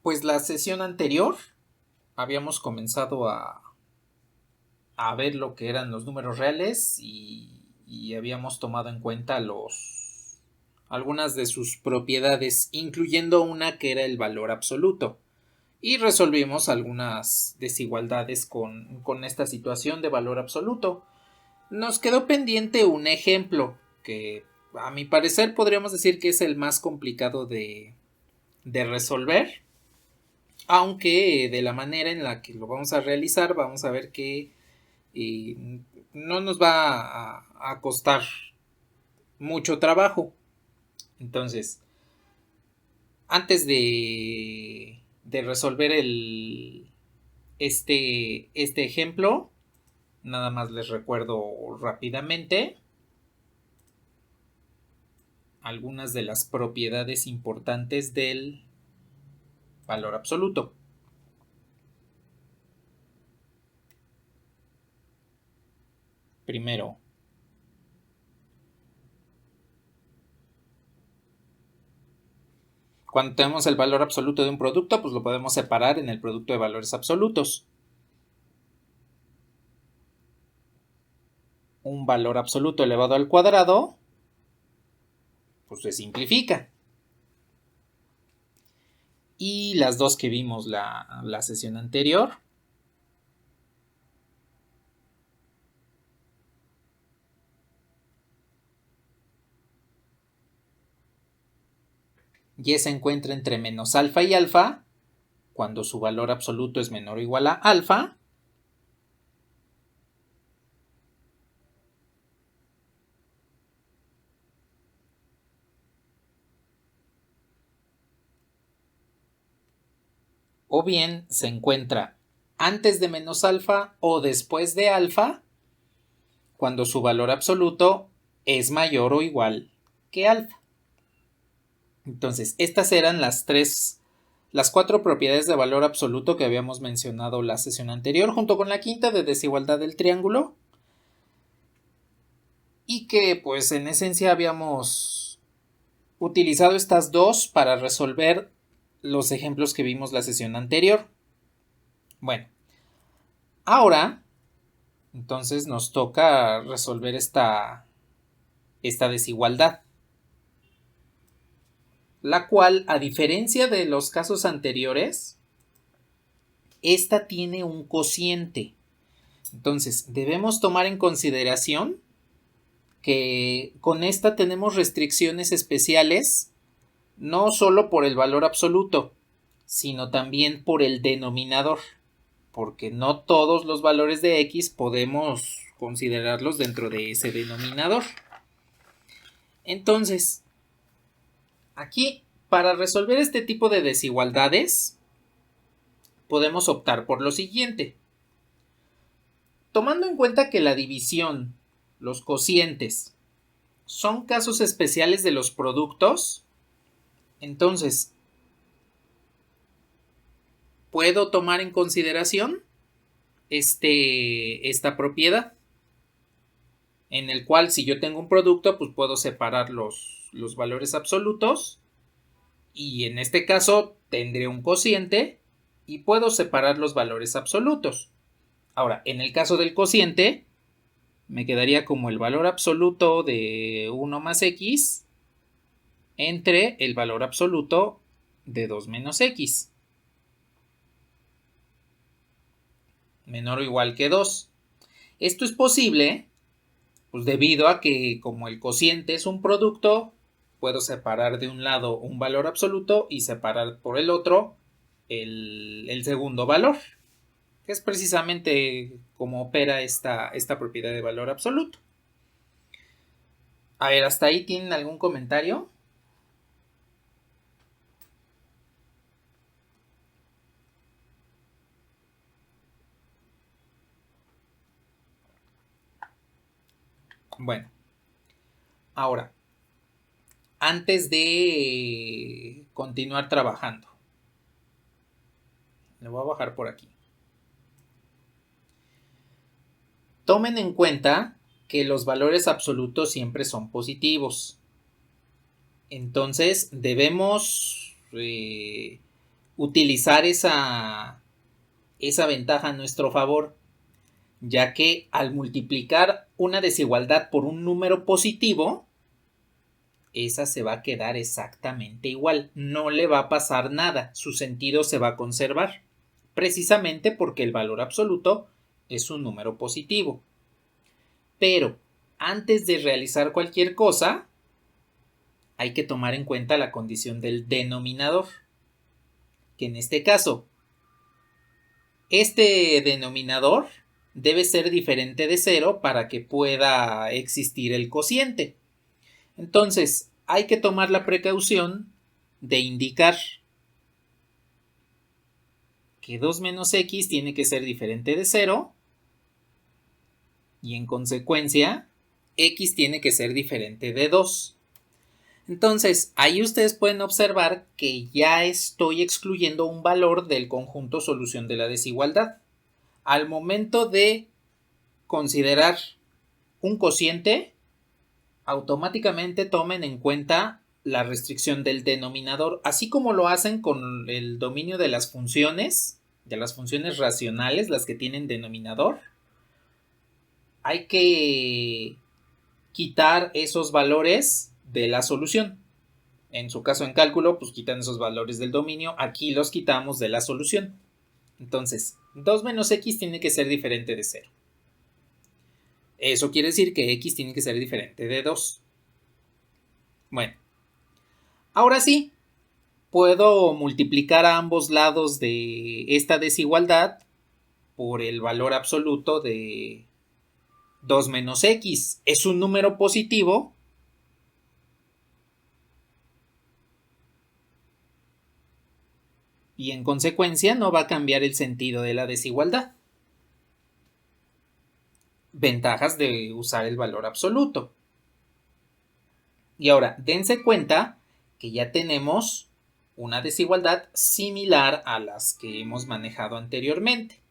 Pues la sesión anterior habíamos comenzado a ver lo que eran los números reales y habíamos tomado en cuenta algunas de sus propiedades, incluyendo una que era el valor absoluto. Y resolvimos algunas desigualdades con esta situación de valor absoluto. Nos quedó pendiente un ejemplo que a mi parecer podríamos decir que es el más complicado de resolver, aunque de la manera en la que lo vamos a realizar vamos a ver que no nos va a costar mucho trabajo. Entonces, antes de resolver este ejemplo, nada más les recuerdo rápidamente algunas de las propiedades importantes del valor absoluto. Primero, cuando tenemos el valor absoluto de un producto, pues lo podemos separar en el producto de valores absolutos. Un valor absoluto elevado al cuadrado, pues se simplifica. Y las dos que vimos la sesión anterior, y se encuentra entre menos alfa y alfa, cuando su valor absoluto es menor o igual a alfa. O bien se encuentra antes de menos alfa o después de alfa, cuando su valor absoluto es mayor o igual que alfa. Entonces, estas eran las cuatro propiedades de valor absoluto que habíamos mencionado la sesión anterior, junto con la quinta de desigualdad del triángulo, y que pues en esencia habíamos utilizado estas dos para resolver los ejemplos que vimos la sesión anterior. Bueno, ahora entonces nos toca resolver esta desigualdad, la cual, a diferencia de los casos anteriores, esta tiene un cociente. Entonces, debemos tomar en consideración que con esta tenemos restricciones especiales, no solo por el valor absoluto, sino también por el denominador, porque no todos los valores de x podemos considerarlos dentro de ese denominador. Entonces, aquí, para resolver este tipo de desigualdades, podemos optar por lo siguiente. Tomando en cuenta que la división, los cocientes, son casos especiales de los productos, entonces puedo tomar en consideración esta propiedad, en el cual si yo tengo un producto, pues puedo separar los valores absolutos, y en este caso tendré un cociente y puedo separar los valores absolutos. Ahora, en el caso del cociente, me quedaría como el valor absoluto de 1 más x entre el valor absoluto de 2 menos x, menor o igual que 2. Esto es posible pues debido a que como el cociente es un producto, puedo separar de un lado un valor absoluto y separar por el otro el segundo valor, que es precisamente como opera esta propiedad de valor absoluto. A ver, ¿hasta ahí tienen algún comentario? Bueno, ahora, antes de continuar trabajando, le voy a bajar por aquí. Tomen en cuenta que los valores absolutos siempre son positivos. Entonces debemos utilizar esa ventaja a nuestro favor, ya que al multiplicar una desigualdad por un número positivo, esa se va a quedar exactamente igual, no le va a pasar nada, su sentido se va a conservar, precisamente porque el valor absoluto es un número positivo. Pero antes de realizar cualquier cosa, hay que tomar en cuenta la condición del denominador, que en este caso, este denominador debe ser diferente de 0 para que pueda existir el cociente. Entonces, hay que tomar la precaución de indicar que 2 menos x tiene que ser diferente de 0 y en consecuencia x tiene que ser diferente de 2. Entonces, ahí ustedes pueden observar que ya estoy excluyendo un valor del conjunto solución de la desigualdad. Al momento de considerar un cociente, automáticamente tomen en cuenta la restricción del denominador, así como lo hacen con el dominio de las funciones racionales, las que tienen denominador. Hay que quitar esos valores de la solución. En su caso en cálculo, pues quitan esos valores del dominio, aquí los quitamos de la solución. Entonces, 2 menos x tiene que ser diferente de 0. Eso quiere decir que x tiene que ser diferente de 2. Bueno, ahora sí, puedo multiplicar a ambos lados de esta desigualdad por el valor absoluto de 2 menos x. Es un número positivo y en consecuencia no va a cambiar el sentido de la desigualdad. Ventajas de usar el valor absoluto. Y ahora, dense cuenta que ya tenemos una desigualdad similar a las que hemos manejado anteriormente.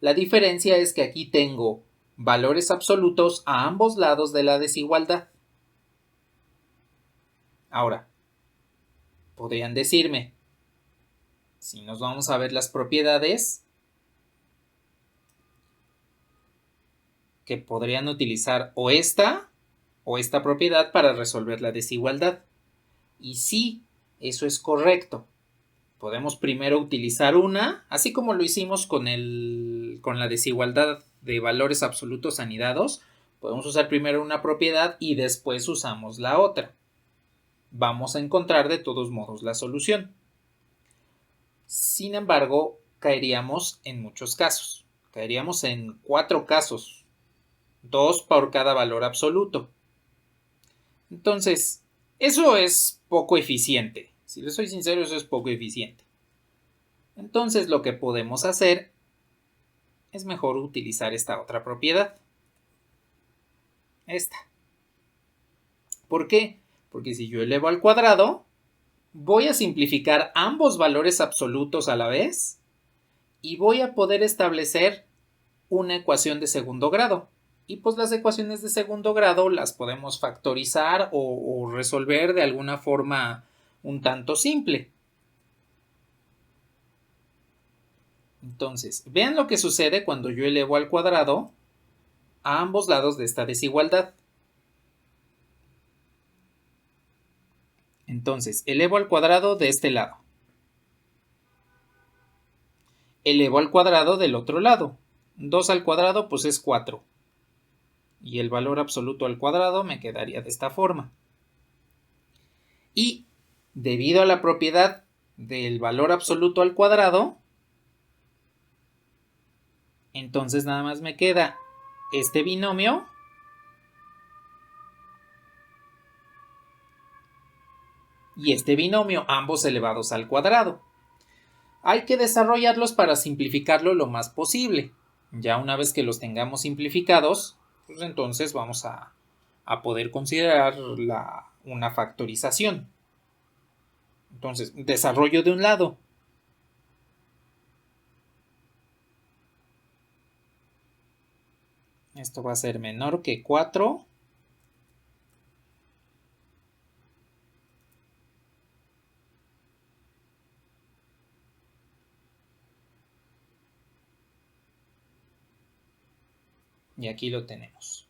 La diferencia es que aquí tengo valores absolutos a ambos lados de la desigualdad. Ahora, podrían decirme, si nos vamos a ver las propiedades, que podrían utilizar o esta propiedad para resolver la desigualdad. Y sí, eso es correcto. Podemos primero utilizar una, así como lo hicimos con la desigualdad de valores absolutos anidados. Podemos usar primero una propiedad y después usamos la otra. Vamos a encontrar de todos modos la solución. Sin embargo, caeríamos en muchos casos. Caeríamos en 4 casos. 2 por cada valor absoluto. Entonces, eso es poco eficiente. Si les soy sincero, eso es poco eficiente. Entonces, lo que podemos hacer es mejor utilizar esta otra propiedad. Esta. ¿Por qué? Porque si yo elevo al cuadrado, voy a simplificar ambos valores absolutos a la vez y voy a poder establecer una ecuación de segundo grado. Y pues las ecuaciones de segundo grado las podemos factorizar o resolver de alguna forma un tanto simple. Entonces, vean lo que sucede cuando yo elevo al cuadrado a ambos lados de esta desigualdad. Entonces, elevo al cuadrado de este lado. Elevo al cuadrado del otro lado. 2 al cuadrado pues es 4. Y el valor absoluto al cuadrado me quedaría de esta forma. Y debido a la propiedad del valor absoluto al cuadrado, entonces nada más me queda este binomio y este binomio, ambos elevados al cuadrado. Hay que desarrollarlos para simplificarlo lo más posible. Ya una vez que los tengamos simplificados, pues entonces vamos a poder considerar una factorización. Entonces, desarrollo de un lado. Esto va a ser menor que 4. Y aquí lo tenemos.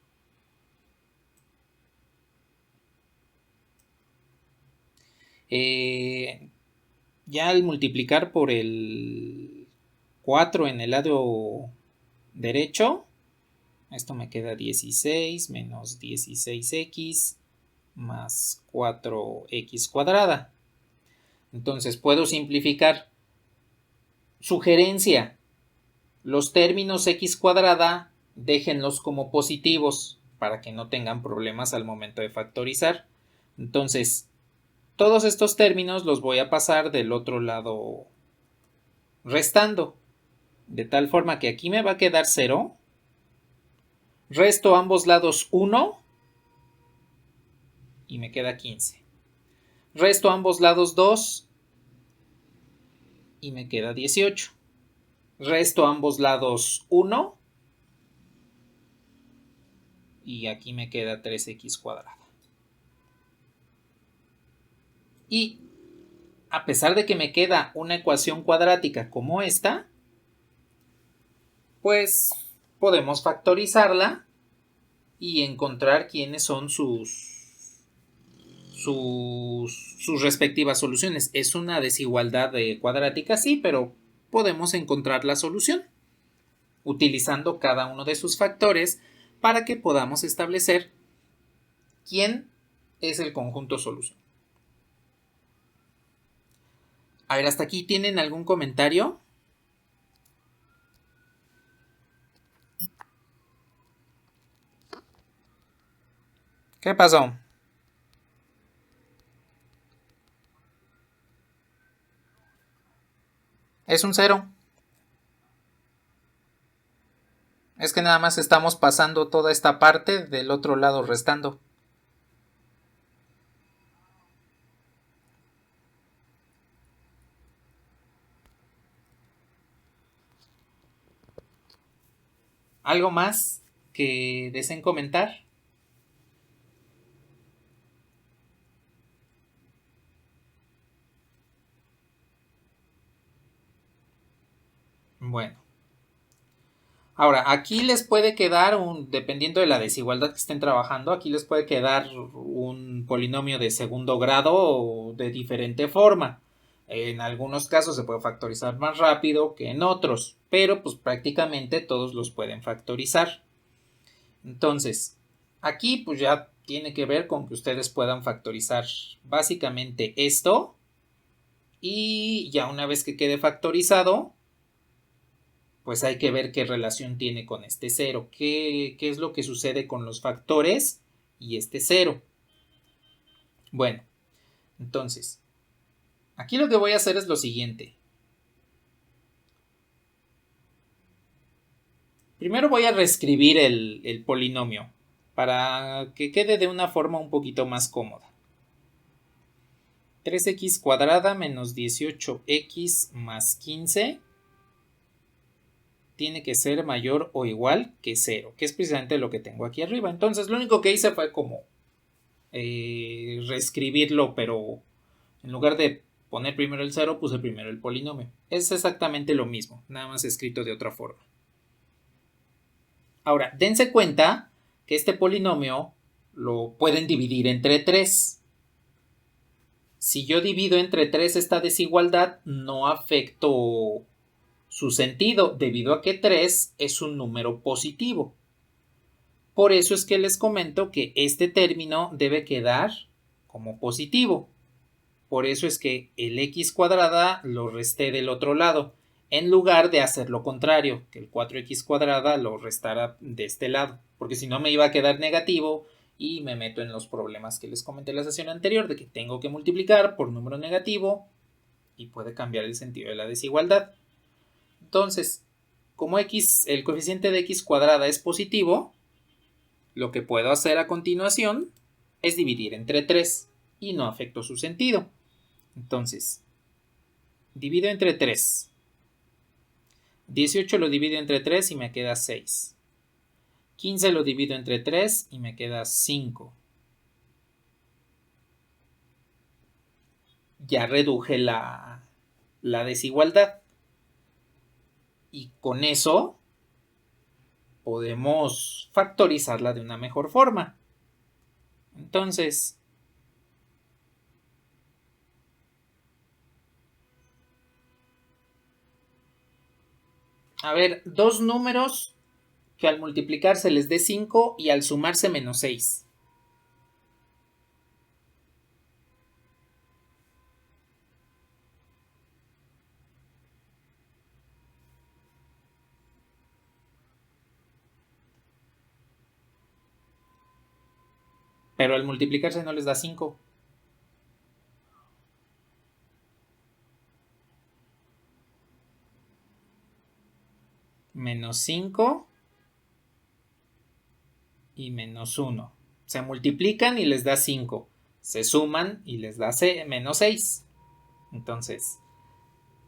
Ya al multiplicar por el 4 en el lado derecho, esto me queda 16 menos 16x más 4x cuadrada. Entonces puedo simplificar. Sugerencia: los términos x cuadrada déjenlos como positivos para que no tengan problemas al momento de factorizar. Entonces, todos estos términos los voy a pasar del otro lado restando, de tal forma que aquí me va a quedar 0. Resto ambos lados 1 y me queda 15. Resto ambos lados 2 y me queda 18. Resto ambos lados 1 y aquí me queda 3x cuadrada. Y a pesar de que me queda una ecuación cuadrática como esta, pues podemos factorizarla y encontrar quiénes son sus respectivas soluciones. Es una desigualdad cuadrática, sí, pero podemos encontrar la solución utilizando cada uno de sus factores para que podamos establecer quién es el conjunto solución. A ver, ¿hasta aquí tienen algún comentario? ¿Qué pasó? Es un 0. Es que nada más estamos pasando toda esta parte del otro lado restando. ¿Algo más que deseen comentar? Bueno. Ahora, aquí les puede quedar dependiendo de la desigualdad que estén trabajando, aquí les puede quedar un polinomio de segundo grado de diferente forma. En algunos casos se puede factorizar más rápido que en otros, pero pues prácticamente todos los pueden factorizar. Entonces, aquí pues ya tiene que ver con que ustedes puedan factorizar básicamente esto y ya una vez que quede factorizado, pues hay que ver qué relación tiene con este 0, qué es lo que sucede con los factores y este 0. Bueno, entonces, aquí lo que voy a hacer es lo siguiente. Primero voy a reescribir el polinomio para que quede de una forma un poquito más cómoda. 3x cuadrada menos 18x más 15 tiene que ser mayor o igual que 0, que es precisamente lo que tengo aquí arriba. Entonces lo único que hice fue como reescribirlo, pero en lugar de poner primero el 0, puse primero el polinomio. Es exactamente lo mismo, nada más escrito de otra forma. Ahora, dense cuenta que este polinomio lo pueden dividir entre 3. Si yo divido entre 3 esta desigualdad, no afecto su sentido, debido a que 3 es un número positivo. Por eso es que les comento que este término debe quedar como positivo. Por eso es que el x cuadrada lo resté del otro lado, en lugar de hacer lo contrario, que el 4x cuadrada lo restara de este lado, porque si no me iba a quedar negativo y me meto en los problemas que les comenté en la sesión anterior, de que tengo que multiplicar por número negativo y puede cambiar el sentido de la desigualdad. Entonces, como el coeficiente de x cuadrada es positivo, lo que puedo hacer a continuación es dividir entre 3 y no afecto su sentido. Entonces, divido entre 3. 18 lo divido entre 3 y me queda 6. 15 lo divido entre 3 y me queda 5. Ya reduje la desigualdad. Y con eso podemos factorizarla de una mejor forma. Entonces, a ver, dos números que al multiplicarse les dé 5 y al sumarse menos 6. Pero al multiplicarse no les da 5. Menos 5 y menos 1. Se multiplican y les da 5. Se suman y les da menos 6. Entonces,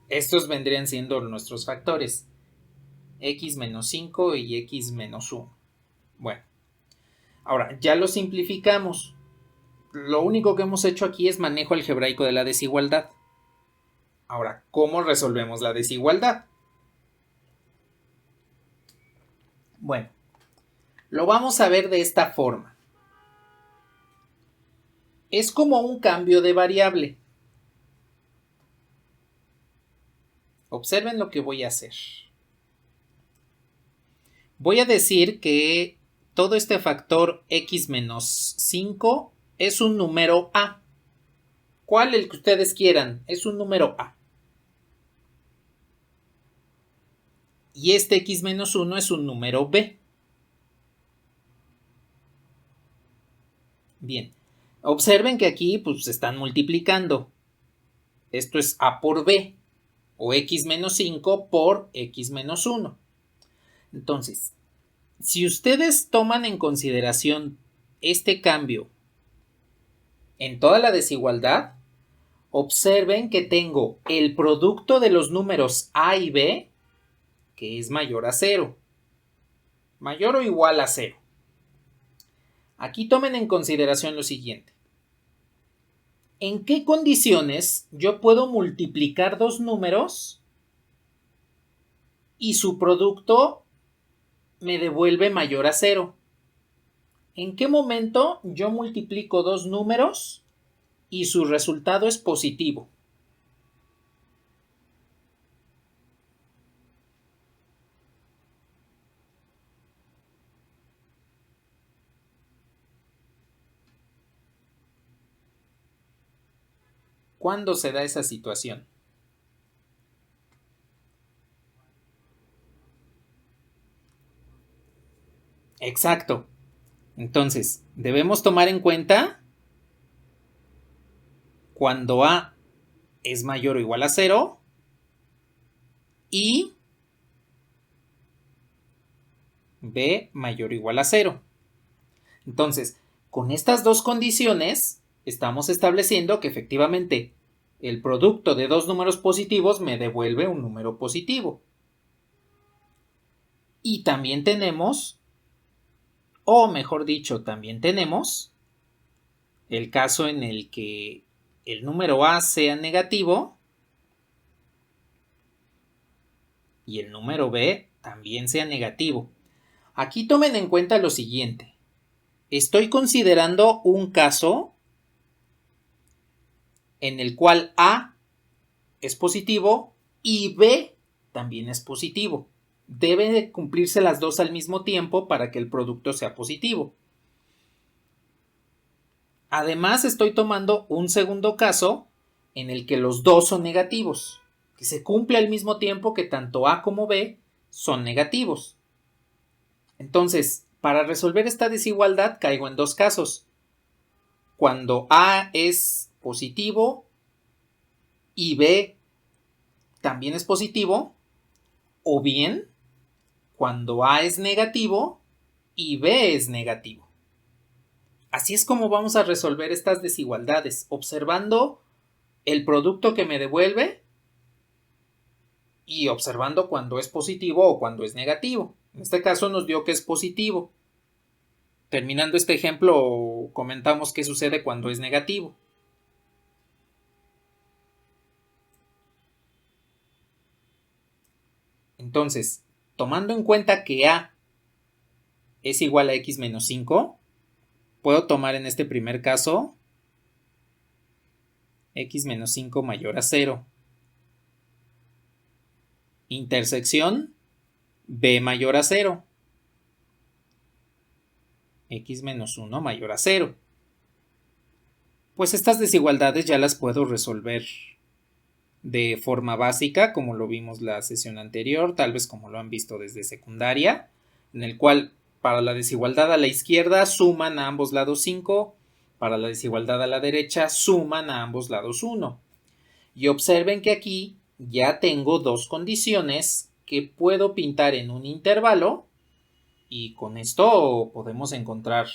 estos vendrían siendo nuestros factores. X menos 5 y X menos 1. Bueno, ahora ya lo simplificamos. Lo único que hemos hecho aquí es manejo algebraico de la desigualdad. Ahora, ¿cómo resolvemos la desigualdad? Bueno, lo vamos a ver de esta forma. Es como un cambio de variable. Observen lo que voy a hacer. Voy a decir que todo este factor x menos 5 es un número a. ¿Cuál? El que ustedes quieran. Es un número a. Y este x menos 1 es un número b. Bien. Observen que aquí pues se están multiplicando. Esto es a por b. O x menos 5 por x menos 1. Entonces, si ustedes toman en consideración este cambio en toda la desigualdad, observen que tengo el producto de los números a y b, que es mayor a 0. Mayor o igual a 0. Aquí tomen en consideración lo siguiente. ¿En qué condiciones yo puedo multiplicar dos números y su producto me devuelve mayor a 0? ¿En qué momento yo multiplico dos números y su resultado es positivo? ¿Cuándo se da esa situación? Exacto. Entonces, debemos tomar en cuenta cuando a es mayor o igual a 0 y b mayor o igual a 0. Entonces, con estas dos condiciones, estamos estableciendo que efectivamente el producto de dos números positivos me devuelve un número positivo. Y también tenemos, o mejor dicho, también tenemos el caso en el que el número a sea negativo y el número b también sea negativo. Aquí tomen en cuenta lo siguiente. Estoy considerando un caso en el cual a es positivo y b también es positivo. Deben de cumplirse las dos al mismo tiempo para que el producto sea positivo. Además, estoy tomando un segundo caso en el que los dos son negativos, que se cumple al mismo tiempo que tanto a como b son negativos. Entonces, para resolver esta desigualdad caigo en dos casos. Cuando a es positivo y b también es positivo, o bien cuando a es negativo y b es negativo. Así es como vamos a resolver estas desigualdades, observando el producto que me devuelve y observando cuando es positivo o cuando es negativo. En este caso nos dio que es positivo. Terminando este ejemplo, comentamos qué sucede cuando es negativo. Entonces, tomando en cuenta que a es igual a x menos 5, puedo tomar en este primer caso x menos 5 mayor a 0. Intersección b mayor a 0. X menos 1 mayor a 0. Pues estas desigualdades ya las puedo resolver de forma básica, como lo vimos la sesión anterior, tal vez como lo han visto desde secundaria, en el cual para la desigualdad a la izquierda suman a ambos lados 5, para la desigualdad a la derecha suman a ambos lados 1. Y observen que aquí ya tengo dos condiciones que puedo pintar en un intervalo y con esto podemos encontrar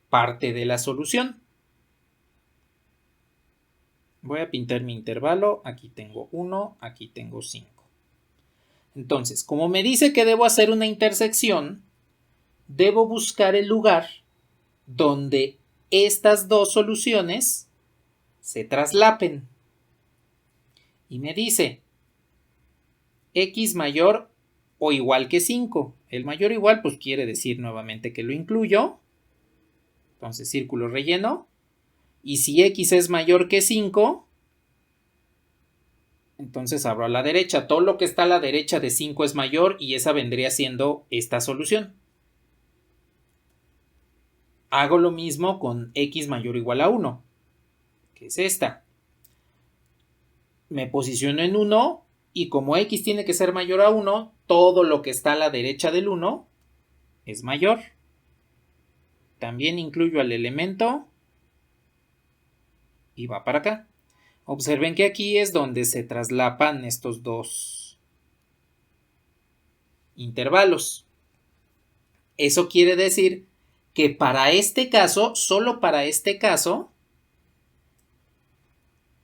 parte de la solución. Voy a pintar mi intervalo, aquí tengo 1, aquí tengo 5. Entonces, como me dice que debo hacer una intersección, debo buscar el lugar donde estas dos soluciones se traslapen. Y me dice x mayor o igual que 5. El mayor o igual pues quiere decir nuevamente que lo incluyo. Entonces círculo relleno. Y si x es mayor que 5, entonces abro a la derecha. Todo lo que está a la derecha de 5 es mayor y esa vendría siendo esta solución. Hago lo mismo con x mayor o igual a 1, que es esta. Me posiciono en 1 y como x tiene que ser mayor a 1, todo lo que está a la derecha del 1 es mayor. También incluyo al elemento y va para acá. Observen que aquí es donde se traslapan estos dos intervalos. Eso quiere decir que para este caso, solo para este caso,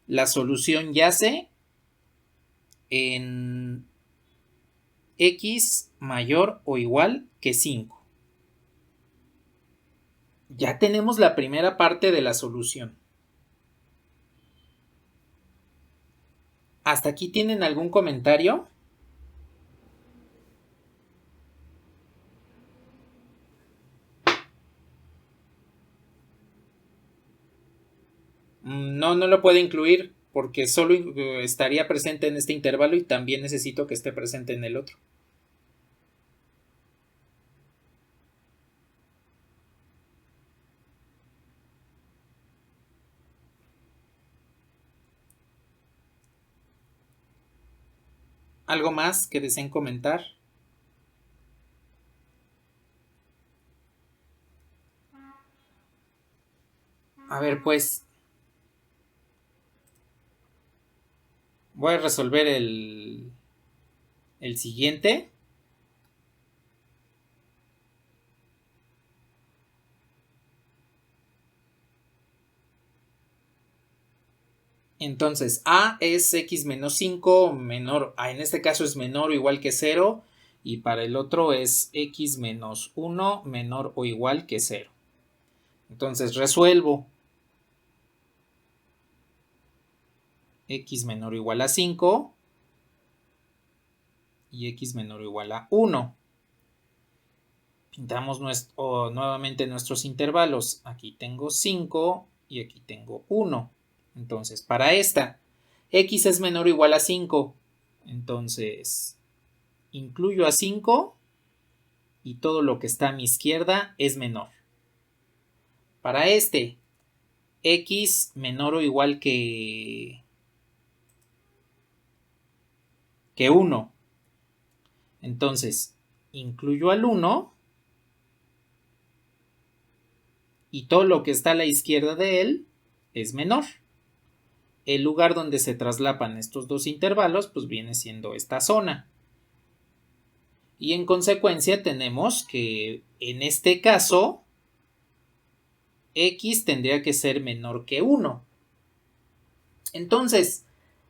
la solución yace en x mayor o igual que 5. Ya tenemos la primera parte de la solución. ¿Hasta aquí tienen algún comentario? No, no lo puedo incluir porque solo estaría presente en este intervalo y también necesito que esté presente en el otro. ¿Algo más que deseen comentar? A ver, pues voy a resolver el siguiente. Entonces, a es x menos 5 menor, en este caso es menor o igual que 0, y para el otro es x menos 1 menor o igual que 0. Entonces resuelvo. X menor o igual a 5 y x menor o igual a 1. Pintamos nuevamente nuestros intervalos. Aquí tengo 5 y aquí tengo 1. Entonces, para esta, x es menor o igual a 5. Entonces, incluyo a 5 y todo lo que está a mi izquierda es menor. Para este, x menor o igual que 1. Entonces, incluyo al 1 y todo lo que está a la izquierda de él es menor. El lugar donde se traslapan estos dos intervalos pues viene siendo esta zona. Y en consecuencia tenemos que en este caso x tendría que ser menor que 1. Entonces,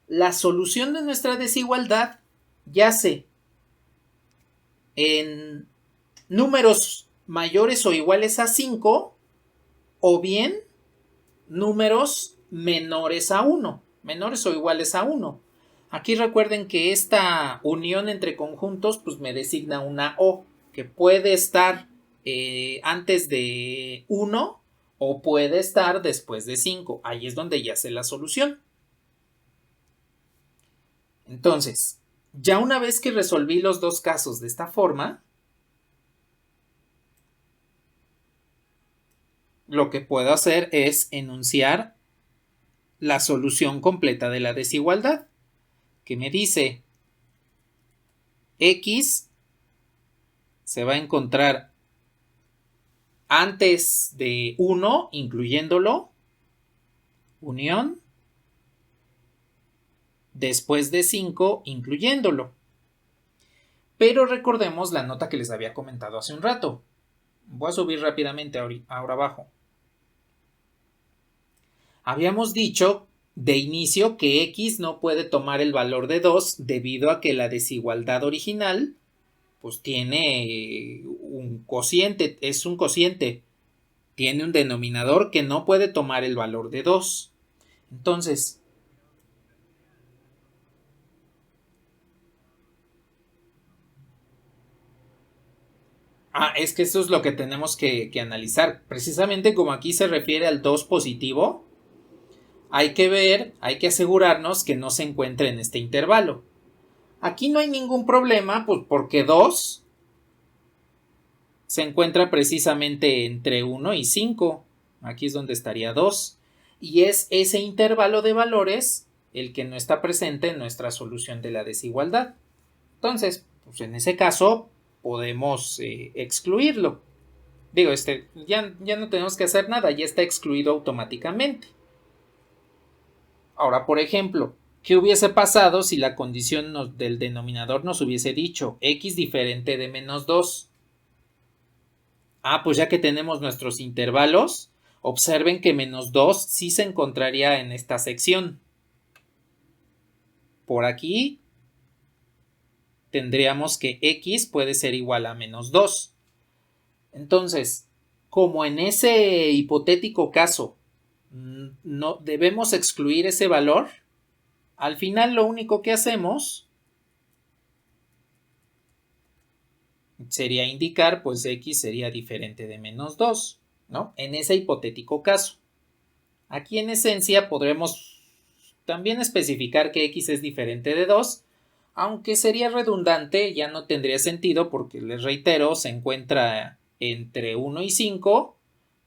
la solución de nuestra desigualdad yace en números mayores o iguales a 5 o bien números menores a 1, menores o iguales a 1. Aquí recuerden que esta unión entre conjuntos pues me designa una O, que puede estar antes de 1 o puede estar después de 5. Ahí es donde ya sé la solución. Entonces, ya una vez que resolví los dos casos de esta forma, lo que puedo hacer es enunciar la solución completa de la desigualdad, que me dice X se va a encontrar antes de 1, incluyéndolo, unión, después de 5, incluyéndolo. Pero recordemos la nota que les había comentado hace un rato. Voy a subir rápidamente ahora abajo. Habíamos dicho de inicio que X no puede tomar el valor de 2 debido a que la desigualdad original pues tiene un cociente, es un cociente, tiene un denominador que no puede tomar el valor de 2. Entonces, es que eso es lo que tenemos que analizar. Precisamente como aquí se refiere al 2 positivo, hay que ver, hay que asegurarnos que no se encuentre en este intervalo. Aquí no hay ningún problema, pues porque 2 se encuentra precisamente entre 1 y 5. Aquí es donde estaría 2. Y es ese intervalo de valores el que no está presente en nuestra solución de la desigualdad. Entonces, pues en ese caso podemos excluirlo. Digo, ya no tenemos que hacer nada, ya está excluido automáticamente. Ahora, por ejemplo, ¿qué hubiese pasado si la condición del denominador nos hubiese dicho x diferente de menos 2? Pues ya que tenemos nuestros intervalos, observen que menos 2 sí se encontraría en esta sección. Por aquí tendríamos que x puede ser igual a menos 2. Entonces, como en ese hipotético caso no debemos excluir ese valor, al final lo único que hacemos sería indicar pues x sería diferente de menos 2, ¿no? En ese hipotético caso. Aquí en esencia podremos también especificar que x es diferente de 2, aunque sería redundante, ya no tendría sentido porque les reitero, se encuentra entre 1 y 5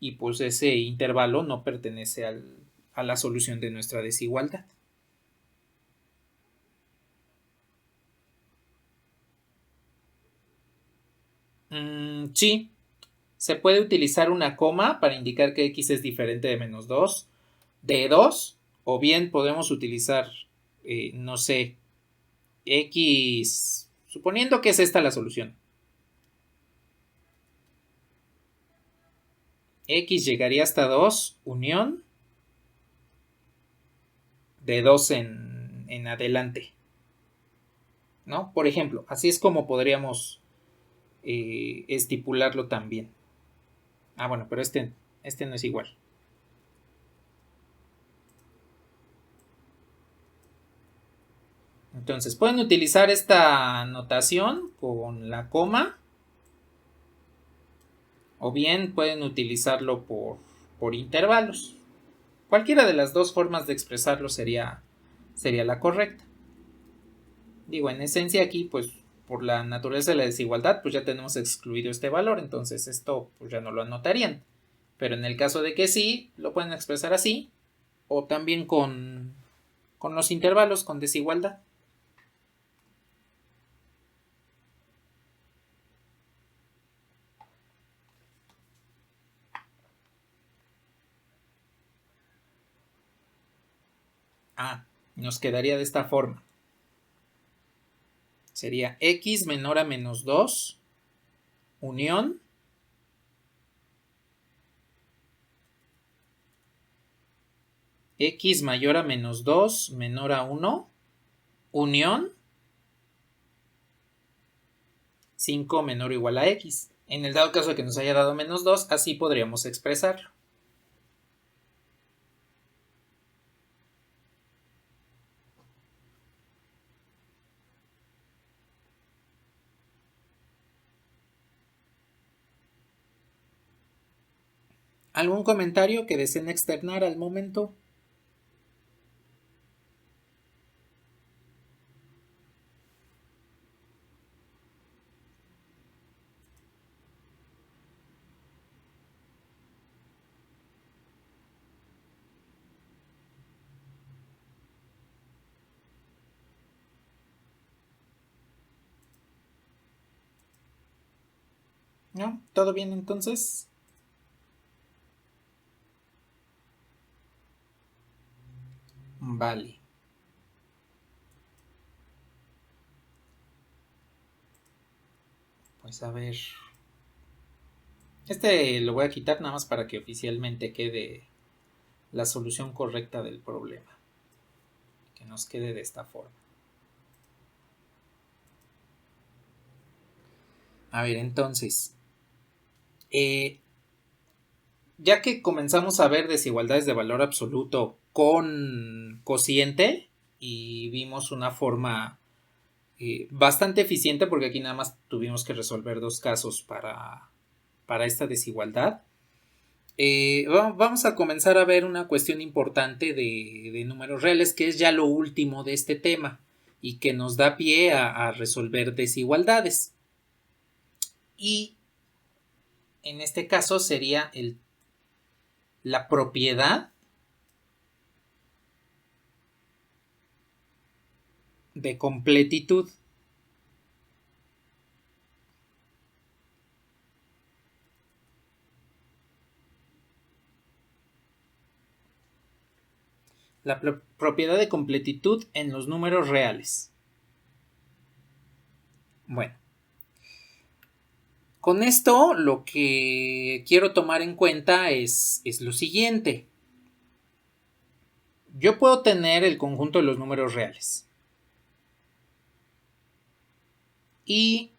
y pues ese intervalo no pertenece a la solución de nuestra desigualdad. Sí, se puede utilizar una coma para indicar que x es diferente de menos 2, de 2, o bien podemos utilizar, no sé, x, suponiendo que es esta la solución. X llegaría hasta 2, unión, de 2 en adelante, ¿no? Por ejemplo, así es como podríamos estipularlo también. Bueno, pero este no es igual. Entonces, pueden utilizar esta notación con la coma o bien pueden utilizarlo por intervalos. Cualquiera de las dos formas de expresarlo sería la correcta. Digo, en esencia aquí, pues por la naturaleza de la desigualdad, pues ya tenemos excluido este valor, entonces esto pues ya no lo anotarían. Pero en el caso de que sí, lo pueden expresar así, o también con los intervalos, con desigualdad. Nos quedaría de esta forma. Sería x menor a menos 2, unión, x mayor a menos 2, menor a 1, unión, 5 menor o igual a x. En el dado caso de que nos haya dado menos 2, así podríamos expresarlo. ¿Algún comentario que deseen externar al momento? ¿No? ¿Todo bien entonces? Vale. Pues a ver. Este lo voy a quitar nada más para que oficialmente quede la solución correcta del problema. Que nos quede de esta forma. A ver, entonces. Ya que comenzamos a ver desigualdades de valor absoluto con cociente y vimos una forma bastante eficiente porque aquí nada más tuvimos que resolver dos casos para esta desigualdad. Vamos a comenzar a ver una cuestión importante de números reales, que es ya lo último de este tema y que nos da pie a resolver desigualdades. Y en este caso sería la propiedad de completitud. La propiedad de completitud en los números reales. Bueno, con esto lo que quiero tomar en cuenta es lo siguiente. Yo puedo tener el conjunto de los números reales. Y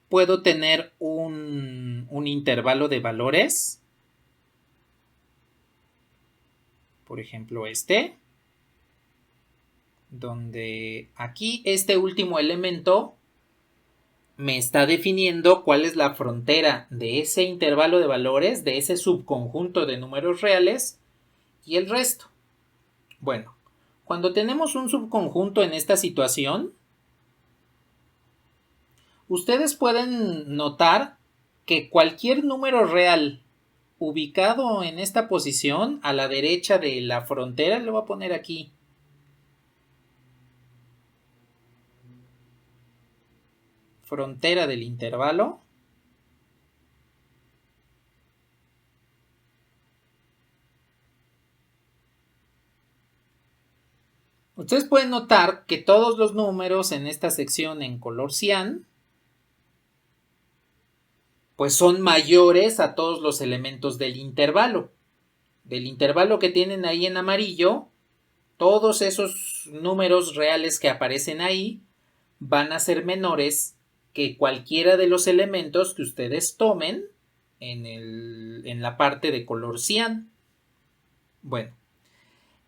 puedo tener un intervalo de valores. Por ejemplo, donde aquí este último elemento me está definiendo cuál es la frontera de ese intervalo de valores, de ese subconjunto de números reales y el resto. Bueno, cuando tenemos un subconjunto en esta situación, ustedes pueden notar que cualquier número real ubicado en esta posición a la derecha de la frontera, le voy a poner aquí, frontera del intervalo, ustedes pueden notar que todos los números en esta sección en color cian pues son mayores a todos los elementos del intervalo. Del intervalo que tienen ahí en amarillo, todos esos números reales que aparecen ahí van a ser menores que cualquiera de los elementos que ustedes tomen en la parte de color cian. Bueno,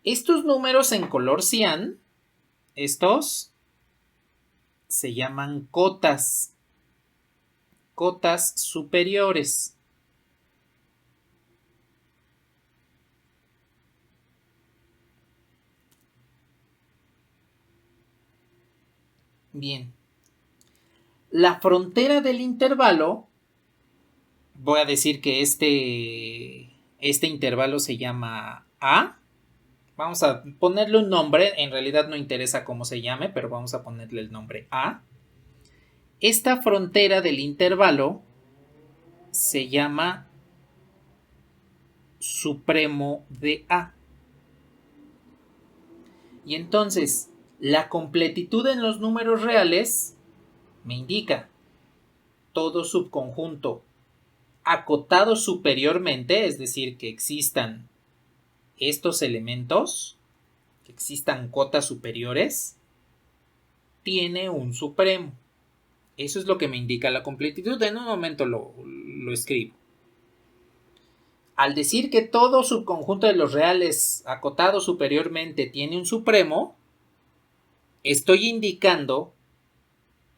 estos números en color cian, estos se llaman cotas superiores. Bien. La frontera del intervalo, voy a decir que este intervalo se llama A. Vamos a ponerle un nombre, en realidad no interesa cómo se llame, pero vamos a ponerle el nombre A. Esta frontera del intervalo se llama supremo de A. Y entonces, la completitud en los números reales me indica todo subconjunto acotado superiormente, es decir, que existan estos elementos, que existan cotas superiores, tiene un supremo. Eso es lo que me indica la completitud. En un momento lo escribo. Al decir que todo subconjunto de los reales acotado superiormente tiene un supremo, estoy indicando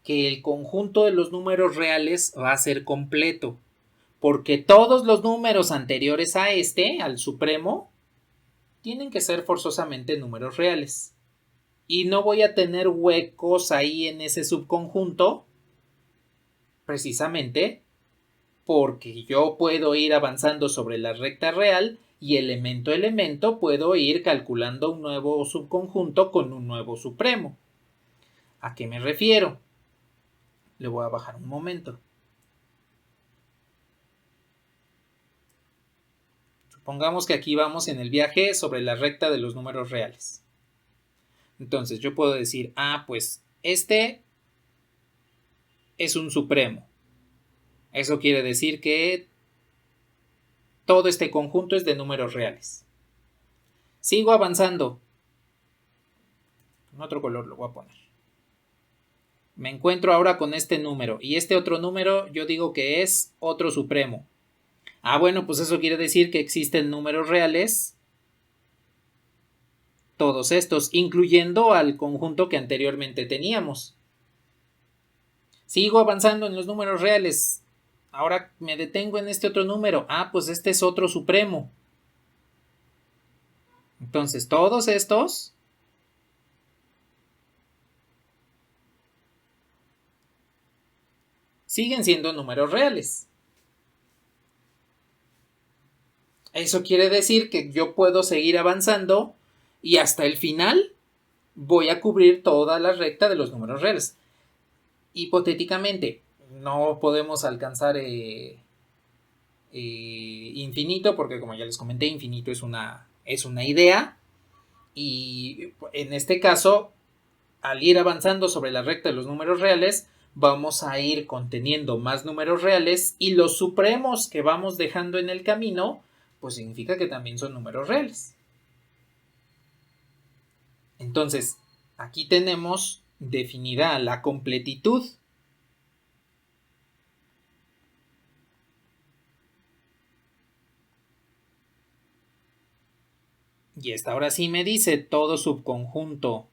que el conjunto de los números reales va a ser completo. porque todos los números anteriores a este, al supremo, tienen que ser forzosamente números reales. Y no voy a tener huecos ahí en ese subconjunto, precisamente porque yo puedo ir avanzando sobre la recta real y elemento a elemento puedo ir calculando un nuevo subconjunto con un nuevo supremo. ¿A qué me refiero? Le voy a bajar un momento. Supongamos que aquí vamos en el viaje sobre la recta de los números reales. Entonces yo puedo decir, pues este es un supremo. Eso quiere decir que todo este conjunto es de números reales. Sigo avanzando. En otro color lo voy a poner. Me encuentro ahora con este número y este otro número yo digo que es otro supremo. Bueno, pues eso quiere decir que existen números reales, todos estos, incluyendo al conjunto que anteriormente teníamos. Sigo avanzando en los números reales. Ahora me detengo en este otro número. Pues este es otro supremo. Entonces, todos estos siguen siendo números reales. Eso quiere decir que yo puedo seguir avanzando y hasta el final voy a cubrir toda la recta de los números reales. Hipotéticamente, no podemos alcanzar infinito porque, como ya les comenté, infinito es una idea, y en este caso, al ir avanzando sobre la recta de los números reales, vamos a ir conteniendo más números reales y los supremos que vamos dejando en el camino, pues significa que también son números reales. Entonces, aquí tenemos definida la completitud. Y esta ahora sí me dice todo subconjunto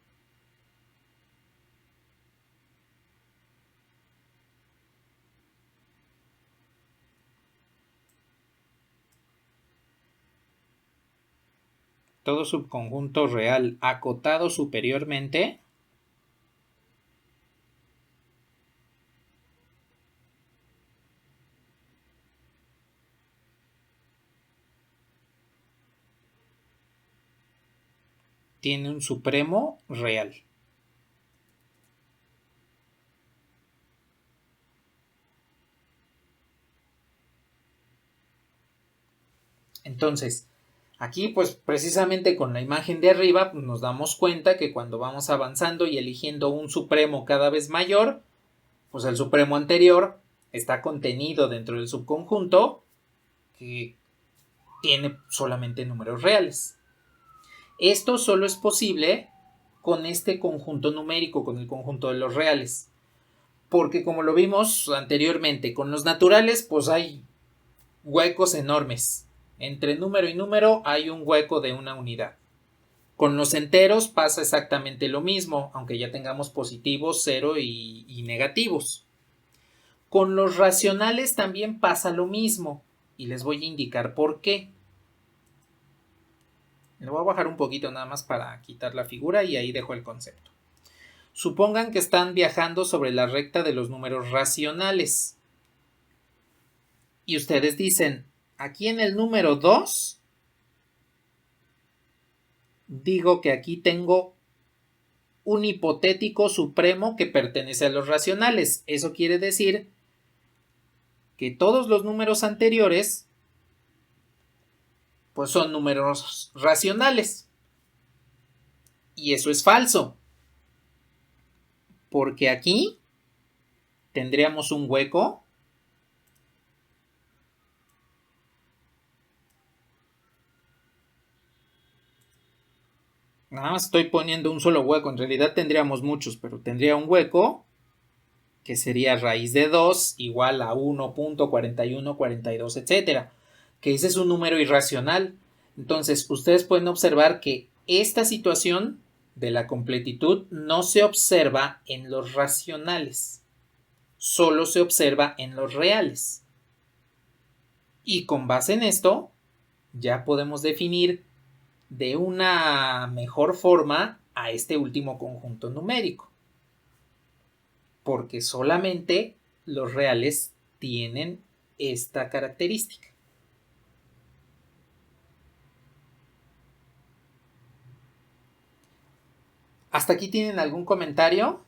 real acotado superiormente tiene un supremo real. Entonces, aquí pues precisamente con la imagen de arriba pues, nos damos cuenta que cuando vamos avanzando y eligiendo un supremo cada vez mayor, pues el supremo anterior está contenido dentro del subconjunto que tiene solamente números reales. Esto solo es posible con este conjunto numérico, con el conjunto de los reales. Porque como lo vimos anteriormente, con los naturales pues hay huecos enormes. Entre número y número hay un hueco de una unidad. Con los enteros pasa exactamente lo mismo, aunque ya tengamos positivos, cero y negativos. Con los racionales también pasa lo mismo, y les voy a indicar por qué. Le voy a bajar un poquito nada más para quitar la figura y ahí dejo el concepto. Supongan que están viajando sobre la recta de los números racionales. Y ustedes dicen, aquí en el número 2, digo que aquí tengo un hipotético supremo que pertenece a los racionales. Eso quiere decir que todos los números anteriores pues son números racionales. Y eso es falso. Porque aquí tendríamos un hueco nada más estoy poniendo un solo hueco, en realidad tendríamos muchos, pero tendría un hueco que sería raíz de 2 igual a 1.41, 42, etcétera, que ese es un número irracional. Entonces, ustedes pueden observar que esta situación de la completitud no se observa en los racionales, solo se observa en los reales. Y con base en esto, ya podemos definir de una mejor forma a este último conjunto numérico. Porque solamente los reales tienen esta característica. ¿Hasta aquí tienen algún comentario?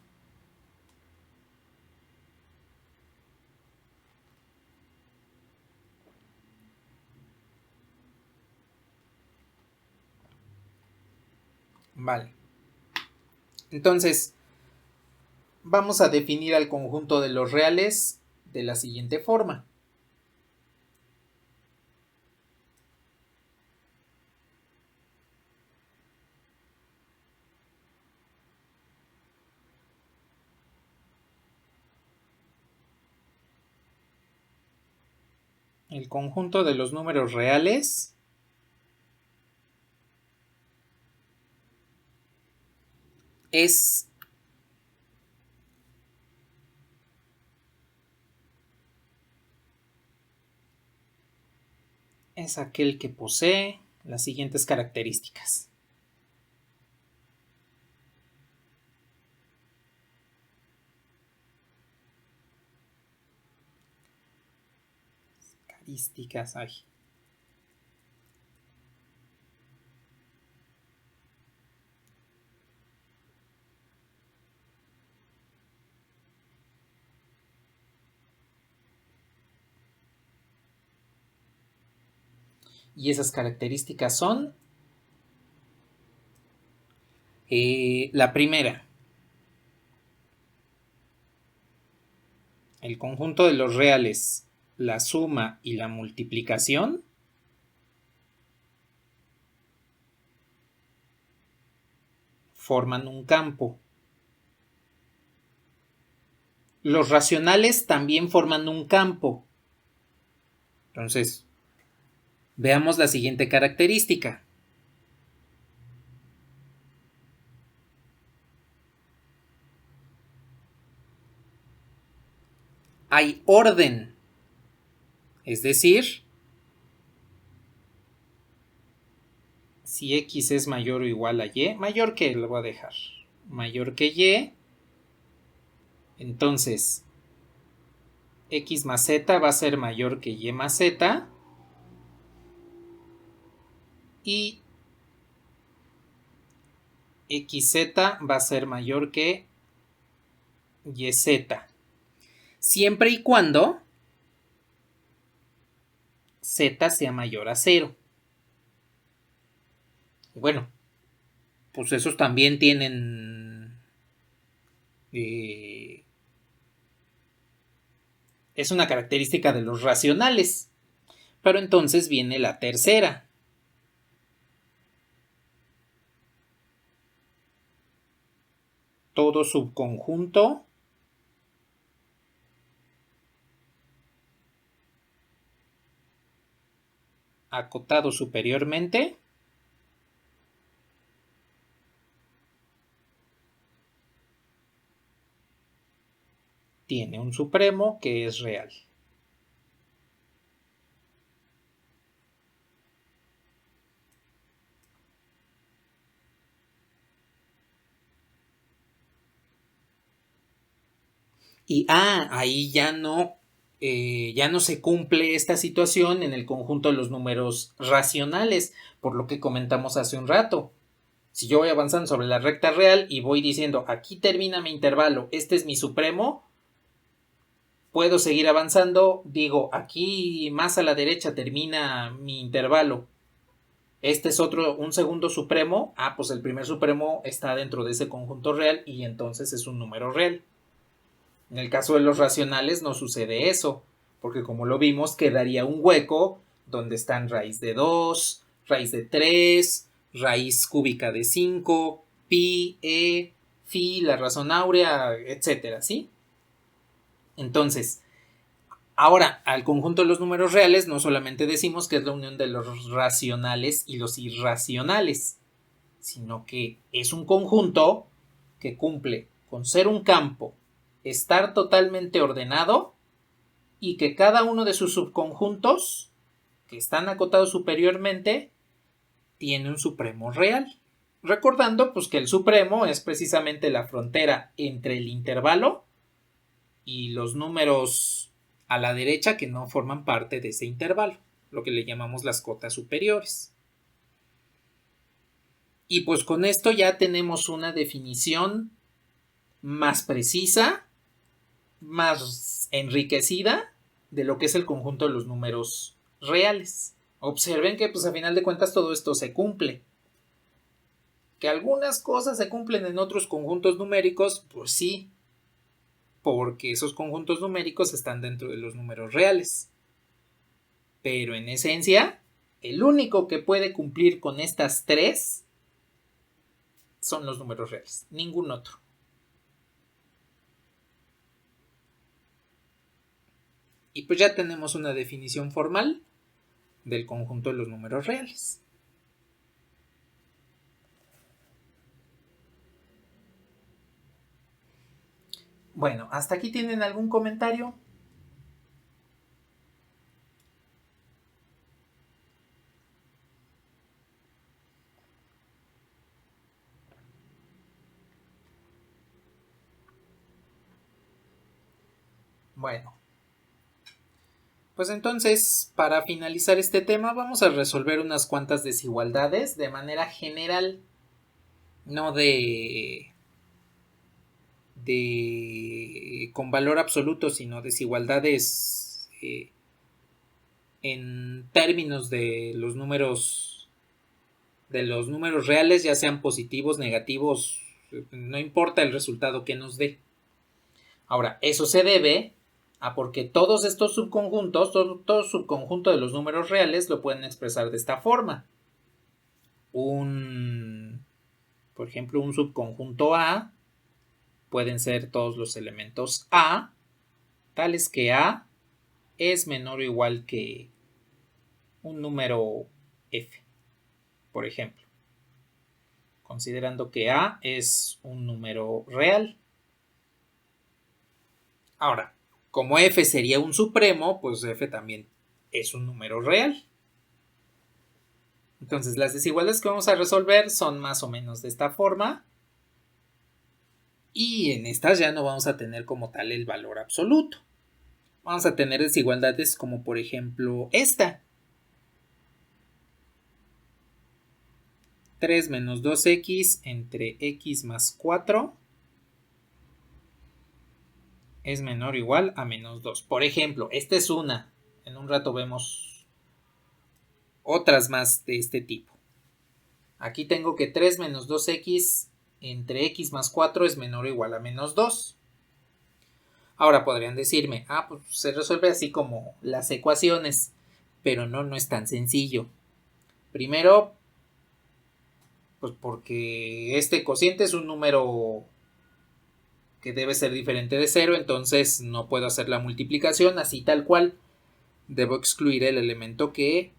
Vale. Entonces, vamos a definir al conjunto de los reales de la siguiente forma. El conjunto de los números reales es aquel que posee las siguientes características. Características hay. Y esas características son la primera, el conjunto de los reales, la suma y la multiplicación forman un campo. Los racionales también forman un campo. Entonces, veamos la siguiente característica. Hay orden, es decir, si x es mayor o igual a y, mayor que, lo voy a dejar, mayor que y, entonces x más z va a ser mayor que y más z y xz va a ser mayor que yz, siempre y cuando z sea mayor a 0. Bueno, pues esos también tienen es una característica de los racionales. Pero entonces viene la tercera. Todo subconjunto acotado superiormente tiene un supremo que es real. Y ahí ya no se cumple esta situación en el conjunto de los números racionales, por lo que comentamos hace un rato. Si yo voy avanzando sobre la recta real y voy diciendo, aquí termina mi intervalo, este es mi supremo, puedo seguir avanzando, digo, aquí más a la derecha termina mi intervalo, este es un segundo supremo, pues el primer supremo está dentro de ese conjunto real y entonces es un número real. En el caso de los racionales no sucede eso, porque como lo vimos quedaría un hueco donde están raíz de 2, raíz de 3, raíz cúbica de 5, pi, phi, la razón áurea, etcétera, ¿sí? Entonces, ahora, al conjunto de los números reales no solamente decimos que es la unión de los racionales y los irracionales, sino que es un conjunto que cumple con ser un campo, estar totalmente ordenado y que cada uno de sus subconjuntos que están acotados superiormente tiene un supremo real. Recordando pues que el supremo es precisamente la frontera entre el intervalo y los números a la derecha que no forman parte de ese intervalo, lo que le llamamos las cotas superiores. Y pues con esto ya tenemos una definición más precisa, más enriquecida de lo que es el conjunto de los números reales. Observen que pues a final de cuentas todo esto se cumple. Que algunas cosas se cumplen en otros conjuntos numéricos, pues sí, porque esos conjuntos numéricos están dentro de los números reales. Pero en esencia, el único que puede cumplir con estas tres son los números reales, ningún otro. Y pues ya tenemos una definición formal del conjunto de los números reales. Bueno, ¿hasta aquí tienen algún comentario? Bueno, pues entonces, para finalizar este tema, vamos a resolver unas cuantas desigualdades de manera general, no con valor absoluto, sino desigualdades en términos de los números reales, ya sean positivos, negativos, no importa el resultado que nos dé. Ahora, eso se debe a porque todos estos subconjuntos, todo subconjunto de los números reales lo pueden expresar de esta forma. Por ejemplo, un subconjunto A pueden ser todos los elementos A, tales que A es menor o igual que un número F, por ejemplo, considerando que A es un número real. Ahora, como F sería un supremo, pues F también es un número real. Entonces, las desigualdades que vamos a resolver son más o menos de esta forma. Y en estas ya no vamos a tener como tal el valor absoluto. Vamos a tener desigualdades como por ejemplo esta. 3 menos 2x entre x más 4 es menor o igual a menos 2. Por ejemplo, esta es una. En un rato vemos otras más de este tipo. Aquí tengo que 3 menos 2x entre x más 4 es menor o igual a menos 2. Ahora podrían decirme, pues se resuelve así como las ecuaciones, pero no es tan sencillo. Primero, pues porque este cociente es un número que debe ser diferente de 0, entonces no puedo hacer la multiplicación así tal cual. Debo excluir el elemento que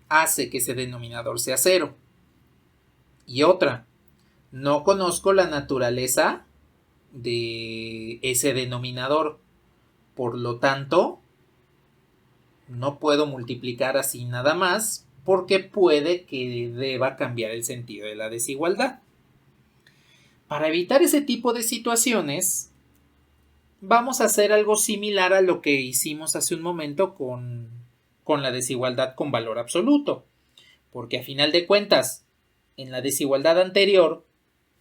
hace que ese denominador sea 0. Y otra, no conozco la naturaleza de ese denominador, por lo tanto no puedo multiplicar así nada más porque puede que deba cambiar el sentido de la desigualdad. Para evitar ese tipo de situaciones, vamos a hacer algo similar a lo que hicimos hace un momento con la desigualdad con valor absoluto, porque a final de cuentas, en la desigualdad anterior,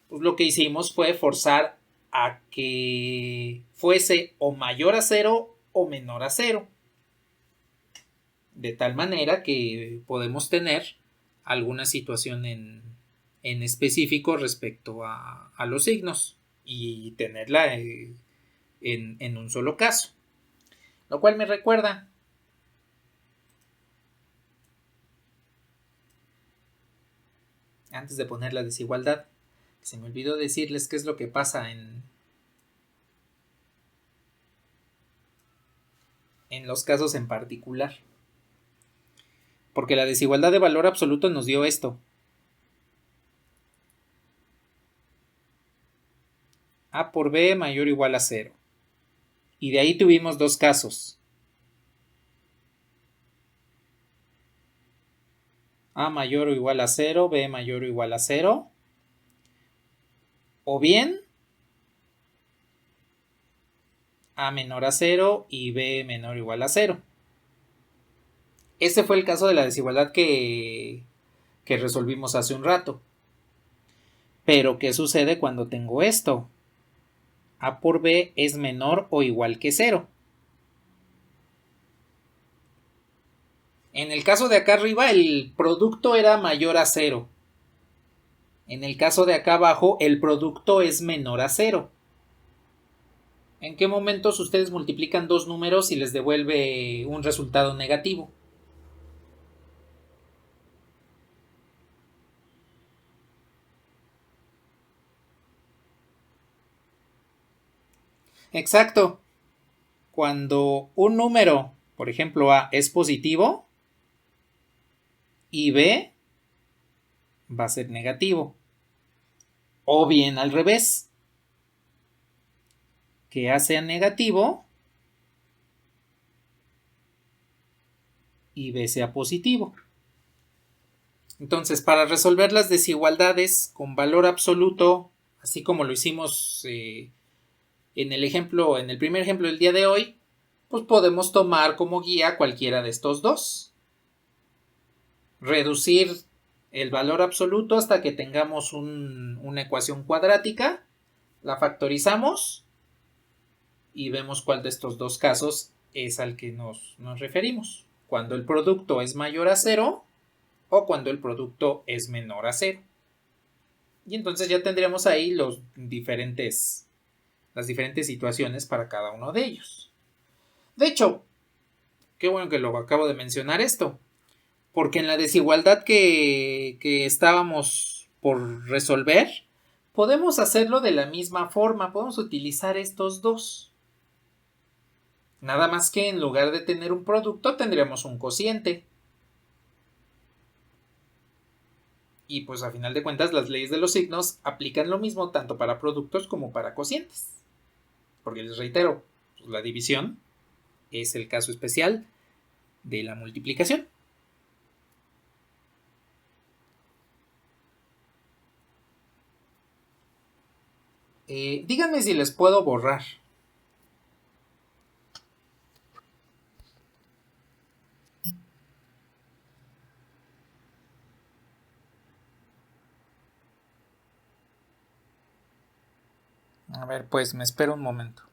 pues lo que hicimos fue forzar a que fuese o mayor a 0 o menor a 0. De tal manera que podemos tener alguna situación en específico respecto a los signos y tenerla en un solo caso. Lo cual me recuerda, antes de poner la desigualdad, se me olvidó decirles qué es lo que pasa en los casos en particular. Porque la desigualdad de valor absoluto nos dio esto. A por B mayor o igual a 0. Y de ahí tuvimos dos casos. A mayor o igual a 0, B mayor o igual a 0. O bien A menor a 0 y B menor o igual a 0. Este fue el caso de la desigualdad que resolvimos hace un rato. Pero, ¿qué sucede cuando tengo esto? A por B es menor o igual que 0. En el caso de acá arriba, el producto era mayor a 0. En el caso de acá abajo, el producto es menor a 0. ¿En qué momentos ustedes multiplican dos números y les devuelve un resultado negativo? Exacto. Cuando un número, por ejemplo A, es positivo y B va a ser negativo. O bien al revés, que A sea negativo y B sea positivo. Entonces, para resolver las desigualdades con valor absoluto, así como lo hicimos en el primer ejemplo del día de hoy, pues podemos tomar como guía cualquiera de estos dos. Reducir el valor absoluto hasta que tengamos una ecuación cuadrática, la factorizamos y vemos cuál de estos dos casos es al que nos referimos. Cuando el producto es mayor a 0 o cuando el producto es menor a 0. Y entonces ya tendríamos ahí las diferentes situaciones para cada uno de ellos. De hecho, qué bueno que lo acabo de mencionar esto, porque en la desigualdad que estábamos por resolver, podemos hacerlo de la misma forma, podemos utilizar estos dos. Nada más que en lugar de tener un producto tendríamos un cociente. Y pues a final de cuentas las leyes de los signos aplican lo mismo tanto para productos como para cocientes. Porque les reitero, pues la división es el caso especial de la multiplicación. Díganme si les puedo borrar. A ver, pues me espero un momento.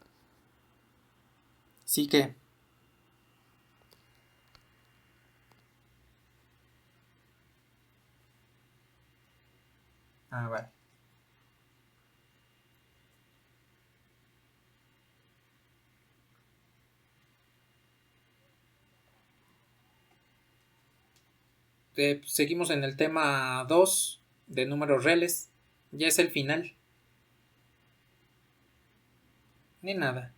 Sí que... vale. Seguimos en el tema 2 de números reales. Ya es el final. Ni nada.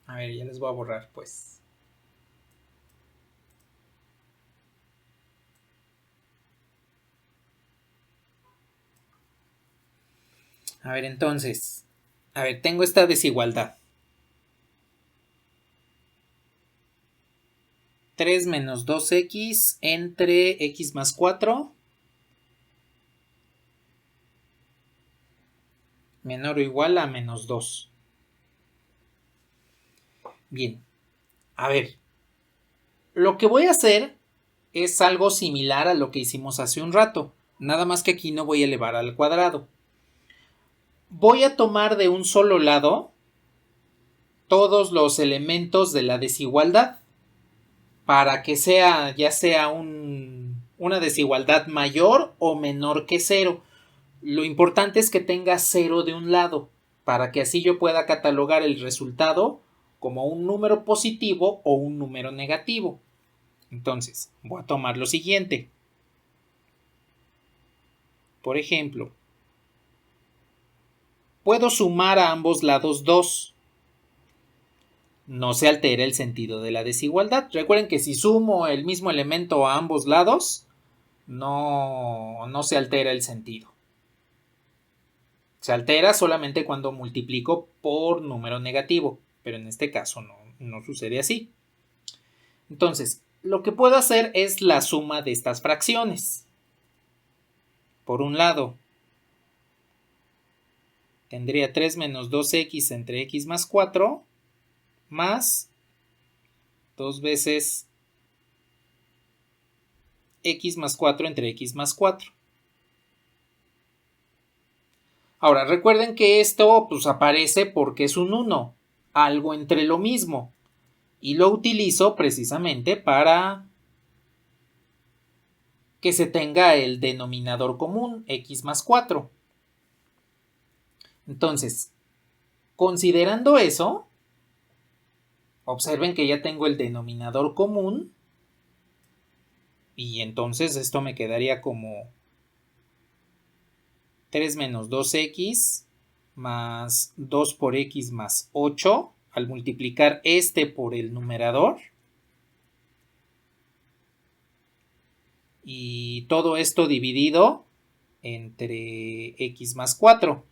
A ver, ya les voy a borrar, pues. A ver, entonces. A ver, tengo esta desigualdad. 3 menos 2x entre x más 4 menor o igual a menos 2. Bien. A ver. Lo que voy a hacer es algo similar a lo que hicimos hace un rato. Nada más que aquí no voy a elevar al cuadrado. Voy a tomar de un solo lado todos los elementos de la desigualdad para que sea ya sea una desigualdad mayor o menor que 0. Lo importante es que tenga 0 de un lado para que así yo pueda catalogar el resultado como un número positivo o un número negativo. Entonces, voy a tomar lo siguiente. Por ejemplo, puedo sumar a ambos lados 2. No se altera el sentido de la desigualdad. Recuerden que si sumo el mismo elemento a ambos lados, no se altera el sentido. Se altera solamente cuando multiplico por número negativo, pero en este caso no sucede así. Entonces, lo que puedo hacer es la suma de estas fracciones. Por un lado, tendría 3 menos 2x entre x más 4 más 2 veces x más 4 entre x más 4. Ahora, recuerden que esto pues aparece porque es un 1, algo entre lo mismo, y lo utilizo precisamente para que se tenga el denominador común, x más 4. Entonces, considerando eso, observen que ya tengo el denominador común, y entonces esto me quedaría como 3 menos 2x más 2 por x más 8 al multiplicar este por el numerador. Y todo esto dividido entre x más 4.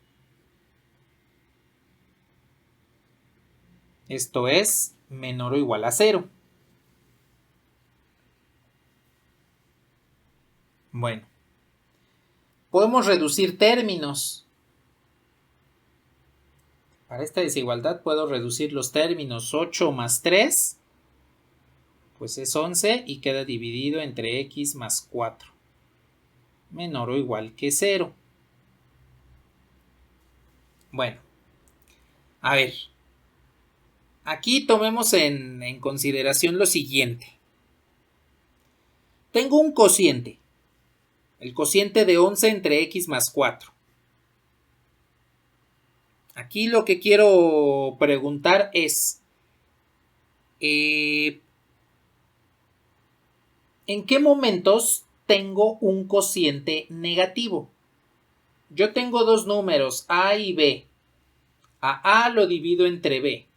Esto es menor o igual a 0. Bueno, podemos reducir términos. Para esta desigualdad puedo reducir los términos. 8 más 3, pues es 11 y queda dividido entre x más 4. Menor o igual que 0. Bueno, a ver. Aquí tomemos en consideración lo siguiente. Tengo un cociente. El cociente de 11 entre x más 4. Aquí lo que quiero preguntar es, ¿en qué momentos tengo un cociente negativo? Yo tengo dos números, a y b. A lo divido entre b.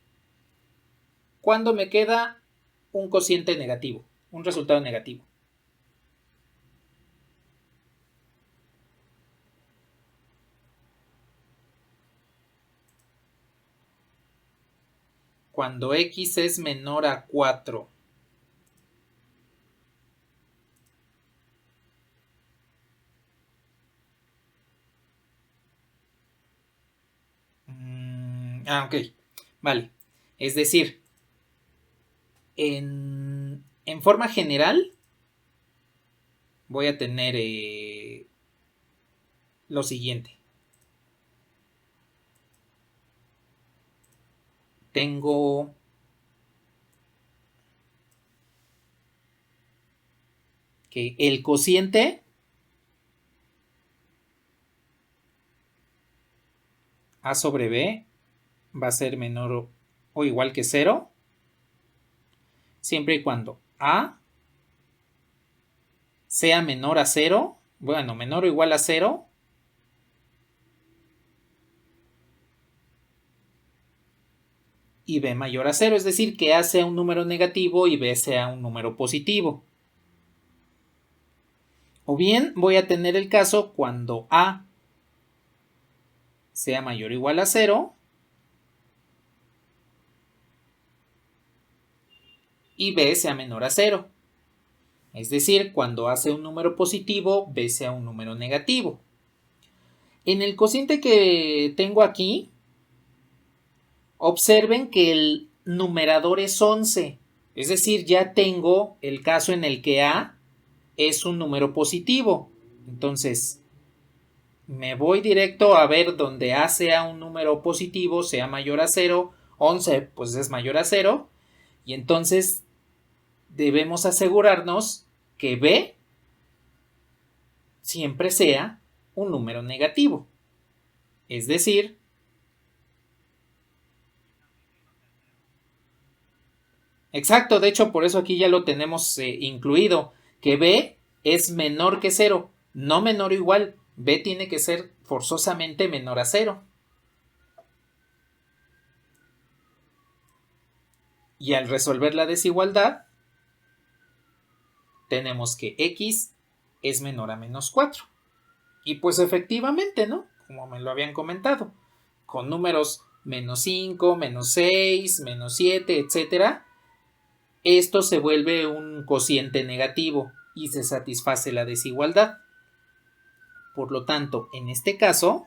¿Cuándo me queda un cociente negativo? Un resultado negativo. Cuando x es menor a 4. Ok. Vale. Es decir, en forma general voy a tener lo siguiente. Tengo que el cociente a sobre b va a ser menor o igual que 0, siempre y cuando a sea menor a 0, bueno, menor o igual a 0, y b mayor a 0, es decir, que a sea un número negativo y b sea un número positivo. O bien voy a tener el caso cuando a sea mayor o igual a 0 y b sea menor a 0. Es decir, cuando a sea un número positivo, b sea un número negativo. En el cociente que tengo aquí, observen que el numerador es 11. Es decir, ya tengo el caso en el que a es un número positivo. Entonces, me voy directo a ver donde a sea un número positivo, sea mayor a 0. 11 pues es mayor a 0. Y entonces debemos asegurarnos que b siempre sea un número negativo. Es decir, exacto, de hecho por eso aquí ya lo tenemos incluido, que b es menor que 0, no menor o igual, b tiene que ser forzosamente menor a 0. Y al resolver la desigualdad, tenemos que x es menor a menos 4. Y pues efectivamente, ¿no? como me lo habían comentado, con números menos 5, menos 6, menos 7, etc., esto se vuelve un cociente negativo y se satisface la desigualdad. Por lo tanto, en este caso,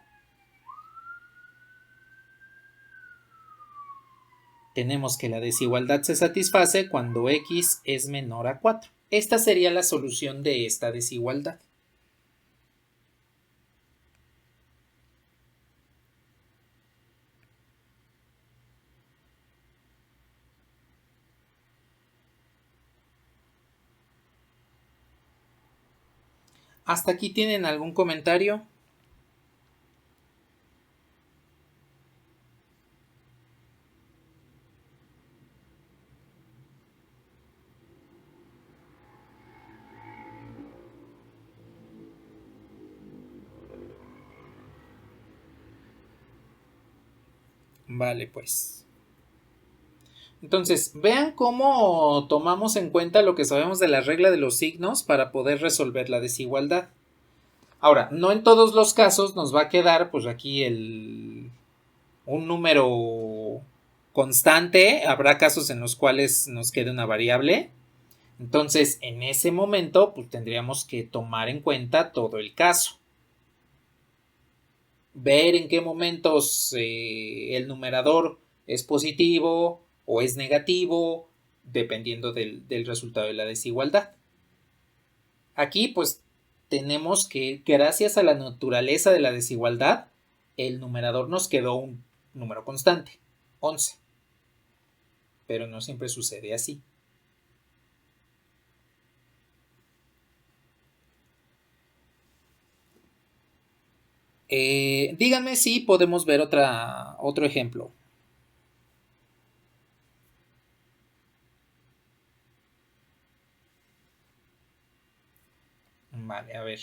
tenemos que la desigualdad se satisface cuando x es menor a 4. Esta sería la solución de esta desigualdad. ¿Hasta aquí tienen algún comentario? Vale, pues. Entonces, vean cómo tomamos en cuenta lo que sabemos de la regla de los signos para poder resolver la desigualdad. Ahora, no en todos los casos nos va a quedar, pues aquí un número constante. Habrá casos en los cuales nos quede una variable. Entonces, en ese momento, pues tendríamos que tomar en cuenta todo el caso. Ver en qué momentos el numerador es positivo o es negativo, dependiendo del resultado de la desigualdad. Aquí, pues, tenemos que, gracias a la naturaleza de la desigualdad, el numerador nos quedó un número constante, 11. Pero no siempre sucede así. Díganme si podemos ver otro ejemplo. Vale, a ver.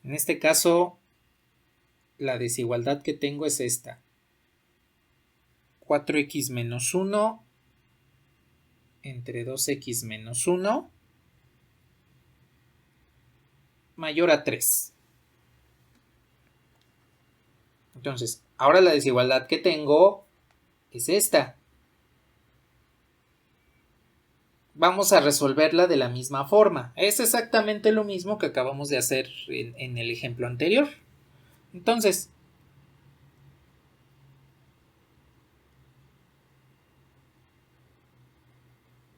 En este caso, la desigualdad que tengo es esta. 4x menos 1 entre 2x menos 1 mayor a 3. Entonces, ahora la desigualdad que tengo es esta. Vamos a resolverla de la misma forma. Es exactamente lo mismo que acabamos de hacer en el ejemplo anterior. Entonces,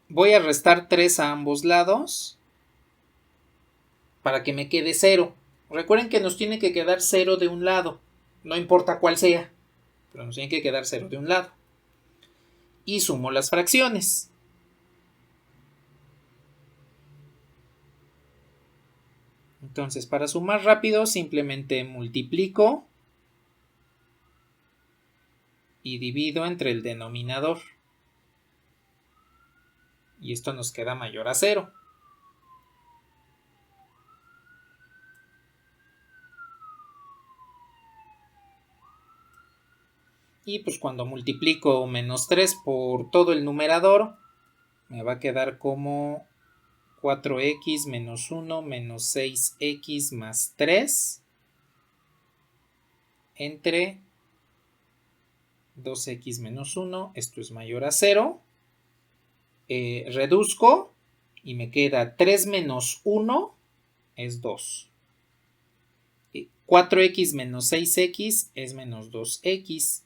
voy a restar 3 a ambos lados para que me quede 0. Recuerden que nos tiene que quedar 0 de un lado, no importa cuál sea, pero nos tiene que quedar 0 de un lado. Y sumo las fracciones. Entonces, para sumar rápido, simplemente multiplico y divido entre el denominador. Y esto nos queda mayor a 0. Y pues cuando multiplico menos 3 por todo el numerador, me va a quedar como 4x menos 1 menos 6x más 3 entre 2x menos 1, esto es mayor a 0. Reduzco y me queda 3 menos 1 es 2. 4x menos 6x es menos 2x.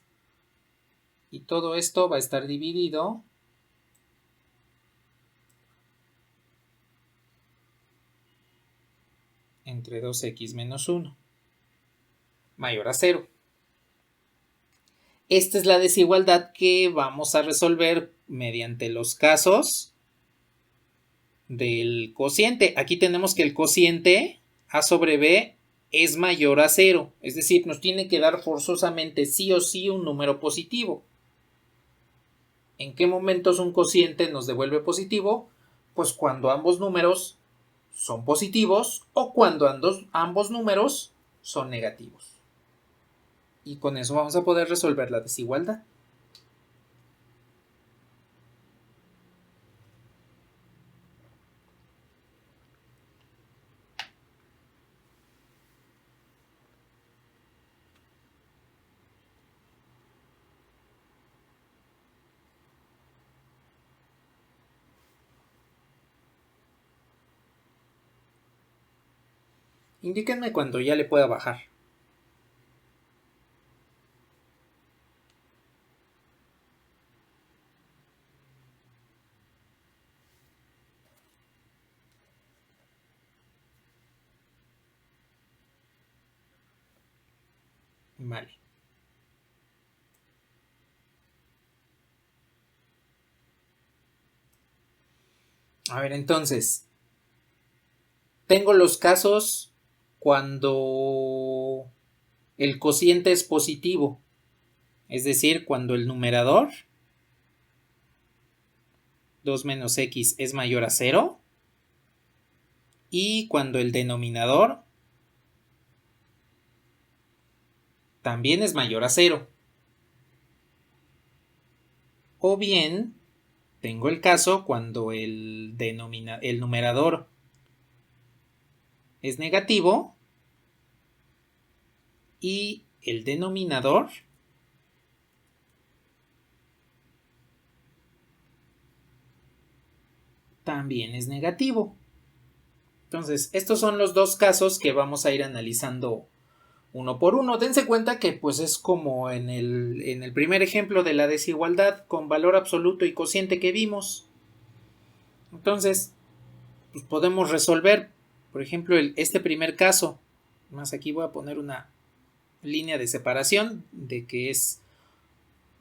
Y todo esto va a estar dividido entre 2x menos 1 mayor a 0. Esta es la desigualdad que vamos a resolver mediante los casos del cociente. Aquí tenemos que el cociente a sobre b es mayor a 0. Es decir, nos tiene que dar forzosamente sí o sí un número positivo. ¿En qué momentos un cociente nos devuelve positivo? Pues cuando ambos números son positivos o cuando ambos números son negativos. Y con eso vamos a poder resolver la desigualdad. Indíquenme cuando ya le pueda bajar. Vale. A ver, entonces, tengo los casos cuando el cociente es positivo, es decir, cuando el numerador 2 menos x es mayor a 0 y cuando el denominador también es mayor a 0. O bien, tengo el caso cuando el numerador es negativo y el denominador también es negativo. Entonces, estos son los dos casos que vamos a ir analizando uno por uno. Dense cuenta que pues es como en el primer ejemplo de la desigualdad con valor absoluto y cociente que vimos. Entonces, pues podemos resolver, por ejemplo, este primer caso. Más aquí voy a poner una línea de separación de que es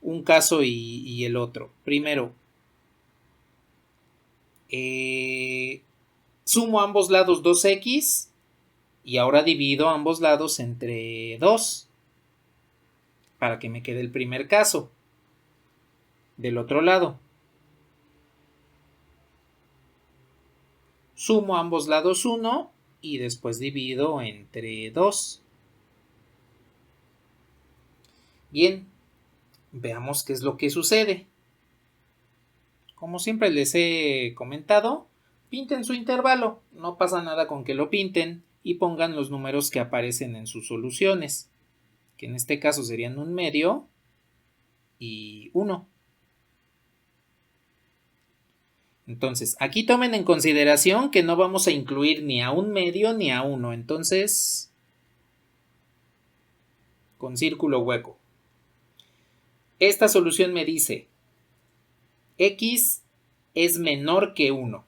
un caso y el otro. Primero, sumo a ambos lados 2x y ahora divido ambos lados entre 2 para que me quede el primer caso. Del otro lado, sumo a ambos lados 1 y después divido entre 2. Bien, veamos qué es lo que sucede. Como siempre les he comentado, pinten su intervalo, no pasa nada con que lo pinten y pongan los números que aparecen en sus soluciones, que en este caso serían 1/2 y 1. Entonces, aquí tomen en consideración que no vamos a incluir ni a 1/2 ni a 1, entonces, con círculo hueco. Esta solución me dice, x es menor que 1.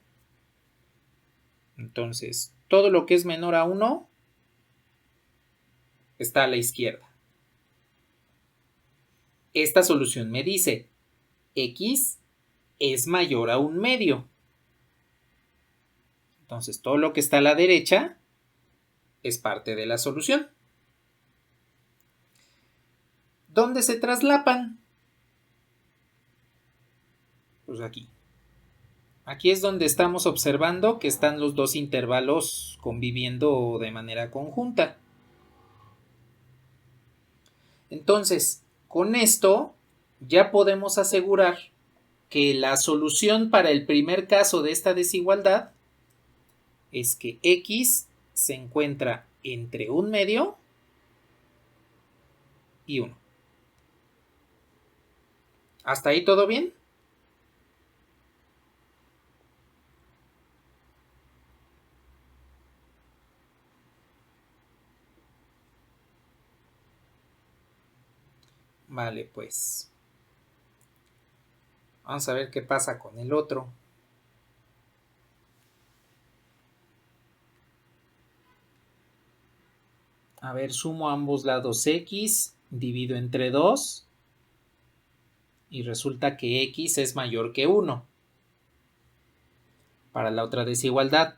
Entonces, todo lo que es menor a 1 está a la izquierda. Esta solución me dice, x es mayor a 1/2. Entonces, todo lo que está a la derecha es parte de la solución. ¿Dónde se traslapan? Pues aquí. Aquí es donde estamos observando que están los dos intervalos conviviendo de manera conjunta. Entonces, con esto ya podemos asegurar que la solución para el primer caso de esta desigualdad es que x se encuentra entre 1/2 y 1. ¿Hasta ahí todo bien? Vale, pues vamos a ver qué pasa con el otro. A ver, sumo a ambos lados x, divido entre 2 y resulta que x es mayor que 1. Para la otra desigualdad,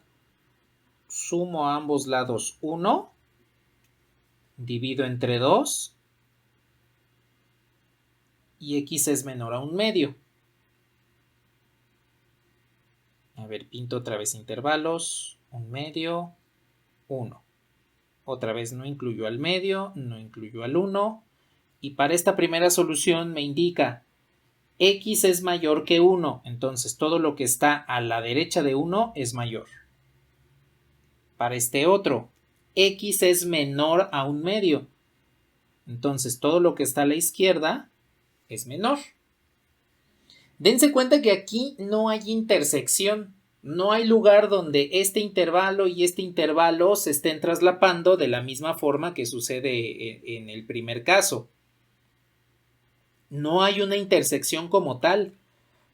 sumo a ambos lados 1, divido entre 2 y x es menor a 1/2. A ver, pinto otra vez intervalos, 1/2, 1. Otra vez no incluyo al medio, no incluyo al 1. Y para esta primera solución me indica x es mayor que 1, entonces todo lo que está a la derecha de 1 es mayor. Para este otro, x es menor a 1/2, entonces todo lo que está a la izquierda es menor. Dense cuenta que aquí no hay intersección, No hay lugar donde este intervalo y este intervalo se estén traslapando de la misma forma que sucede en el primer caso. No hay una intersección como tal.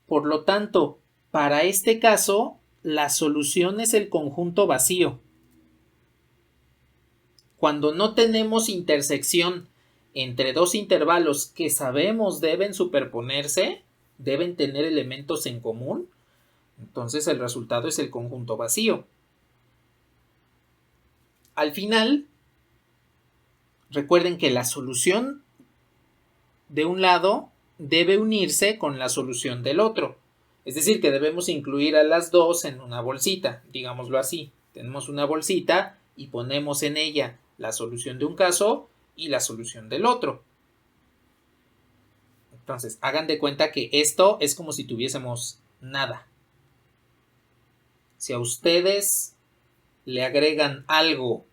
Por lo tanto, para este caso, la solución es el conjunto vacío. Cuando no tenemos intersección entre dos intervalos que sabemos deben superponerse, deben tener elementos en común, entonces el resultado es el conjunto vacío. Al final, recuerden que la solución de un lado debe unirse con la solución del otro. Es decir, que debemos incluir a las dos en una bolsita, digámoslo así. Tenemos una bolsita y ponemos en ella la solución de un caso y la solución del otro. Entonces, hagan de cuenta que esto es como si tuviésemos nada. Si a ustedes le agregan algo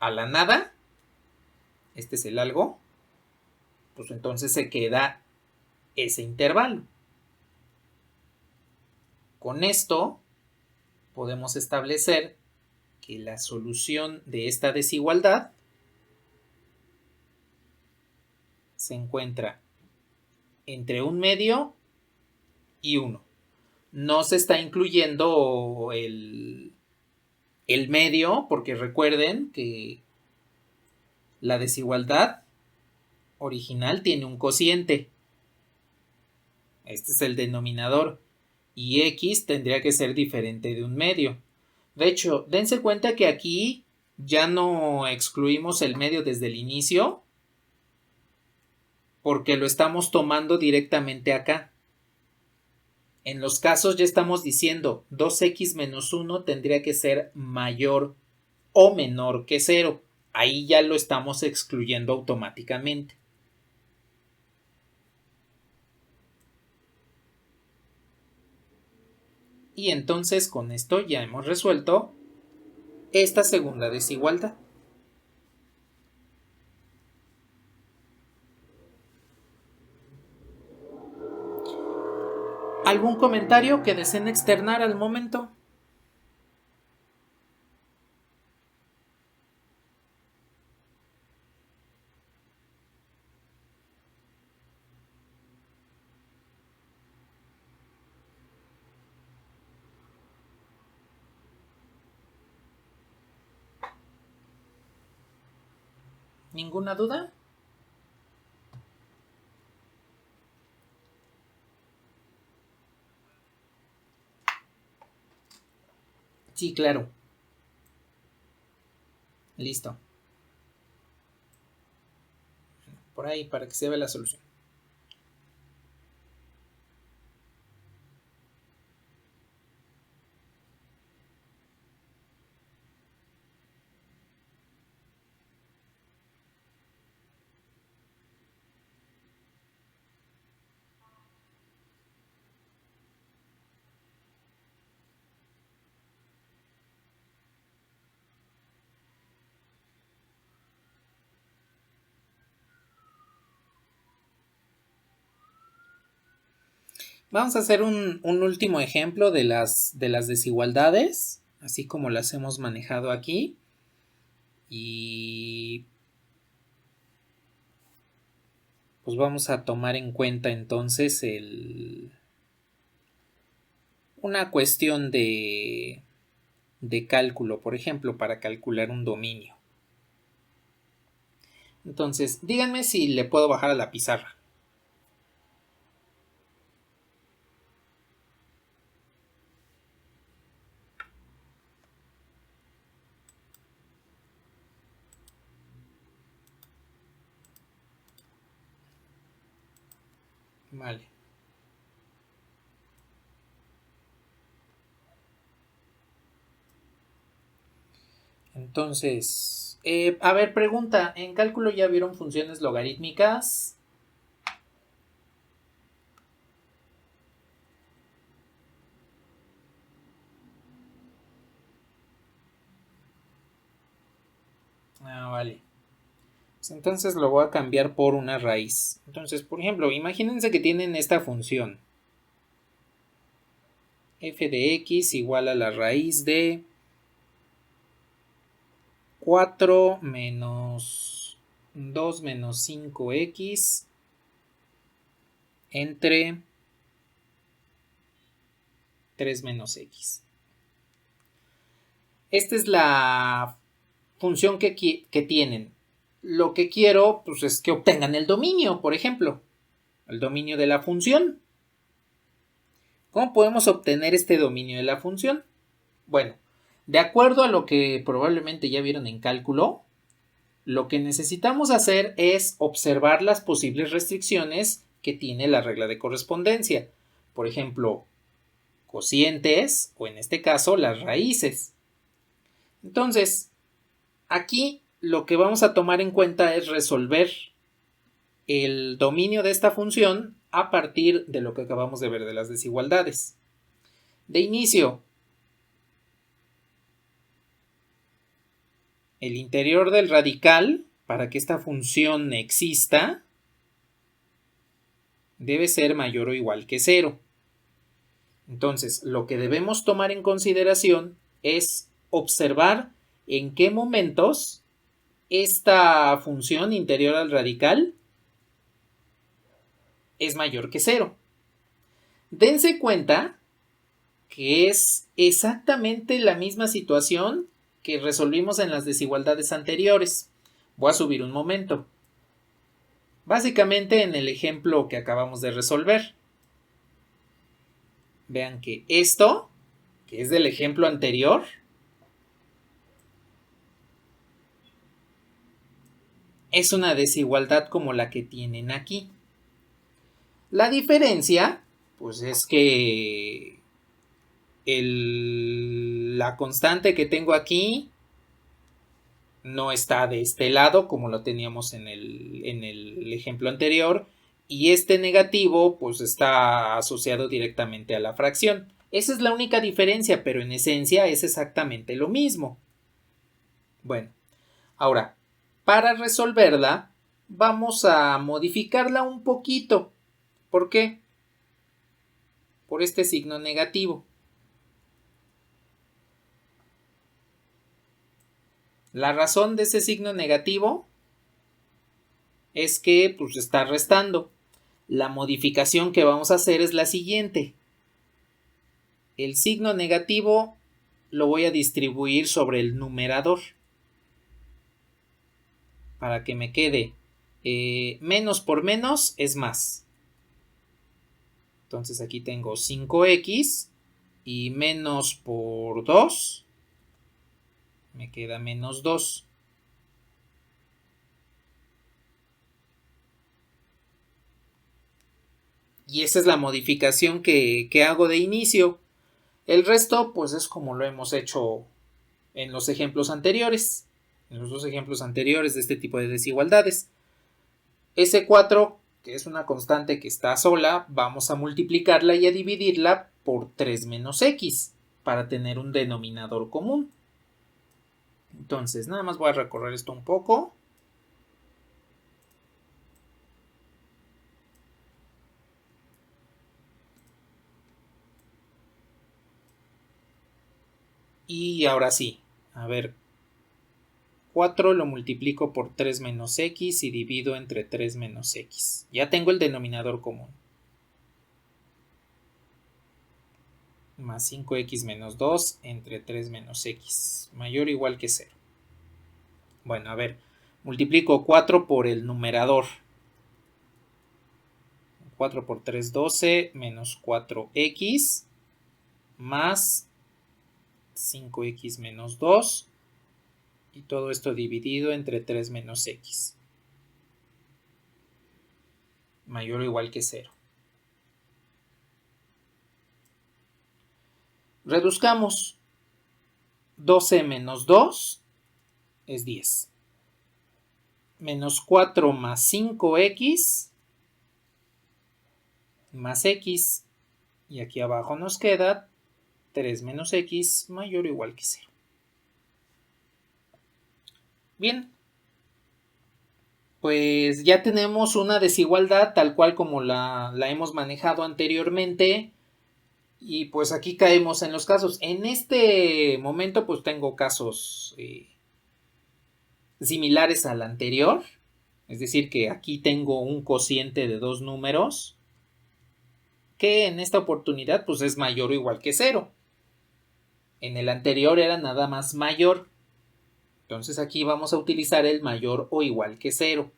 a la nada, este es el algo, pues entonces se queda ese intervalo. Con esto podemos establecer que la solución de esta desigualdad se encuentra entre un medio y 1. No se está incluyendo el medio, porque recuerden que la desigualdad original tiene un cociente. Este es el denominador. Y x tendría que ser diferente de un medio. De hecho, dense cuenta que aquí ya no excluimos el medio desde el inicio, porque lo estamos tomando directamente acá. En los casos ya estamos diciendo 2x menos 1 tendría que ser mayor o menor que 0. Ahí ya lo estamos excluyendo automáticamente. Y entonces con esto ya hemos resuelto esta segunda desigualdad. ¿Algún comentario que deseen externar al momento? ¿Ninguna duda? Sí, claro. Listo. Por ahí para que se vea la solución. Vamos a hacer un último ejemplo de las desigualdades, así como las hemos manejado aquí. Y pues vamos a tomar en cuenta entonces una cuestión de cálculo, por ejemplo, para calcular un dominio. Entonces, díganme si le puedo bajar a la pizarra. Vale. Entonces, a ver, pregunta, ¿en cálculo ya vieron funciones logarítmicas? Ah, vale. Pues entonces lo voy a cambiar por una raíz. Entonces, por ejemplo, imagínense que tienen esta función. f de x igual a la raíz de 4 menos 2 menos 5x entre 3 menos x. Esta es la función que tienen. Lo que quiero pues, es que obtengan el dominio, por ejemplo, el dominio de la función. ¿Cómo podemos obtener este dominio de la función? Bueno, de acuerdo a lo que probablemente ya vieron en cálculo, lo que necesitamos hacer es observar las posibles restricciones que tiene la regla de correspondencia. Por ejemplo, cocientes o en este caso las raíces. Entonces, aquí lo que vamos a tomar en cuenta es resolver el dominio de esta función a partir de lo que acabamos de ver de las desigualdades. De inicio, el interior del radical, para que esta función exista, debe ser mayor o igual que 0. Entonces, lo que debemos tomar en consideración es observar en qué momentos esta función interior al radical es mayor que 0. Dense cuenta que es exactamente la misma situación que resolvimos en las desigualdades anteriores. Voy a subir un momento. Básicamente en el ejemplo que acabamos de resolver. Vean que esto, que es del ejemplo anterior, es una desigualdad como la que tienen aquí. La diferencia, pues es que la constante que tengo aquí no está de este lado como lo teníamos en el ejemplo anterior, y este negativo pues está asociado directamente a la fracción. Esa es la única diferencia, pero en esencia es exactamente lo mismo. Bueno, ahora, para resolverla vamos a modificarla un poquito. ¿Por qué? Por este signo negativo. La razón de ese signo negativo es que pues está restando. La modificación que vamos a hacer es la siguiente. El signo negativo lo voy a distribuir sobre el numerador para que me quede menos por menos es más. Entonces aquí tengo 5x y menos por 2 me queda menos 2. Y esa es la modificación que hago de inicio. El resto pues es como lo hemos hecho en los ejemplos anteriores, en los dos ejemplos anteriores de este tipo de desigualdades. S4, que es una constante que está sola, vamos a multiplicarla y a dividirla por 3 menos x para tener un denominador común. Entonces, nada más voy a recorrer esto un poco. Y ahora sí, a ver, 4 lo multiplico por 3 menos x y divido entre 3 menos x. Ya tengo el denominador común. Más 5x menos 2 entre 3 menos x, mayor o igual que 0. Bueno, a ver, multiplico 4 por el numerador. 4 por 3, 12, menos 4x, más 5x menos 2, y todo esto dividido entre 3 menos x, mayor o igual que 0. Reduzcamos. 12 menos 2 es 10. Menos 4 más 5x más x. Y aquí abajo nos queda 3 menos x mayor o igual que 0. Bien. Pues ya tenemos una desigualdad tal cual como la hemos manejado anteriormente. Y pues aquí caemos en los casos. En este momento pues tengo casos similares al anterior. Es decir, que aquí tengo un cociente de dos números que en esta oportunidad pues es mayor o igual que 0. En el anterior era nada más mayor. Entonces aquí vamos a utilizar el mayor o igual que 0.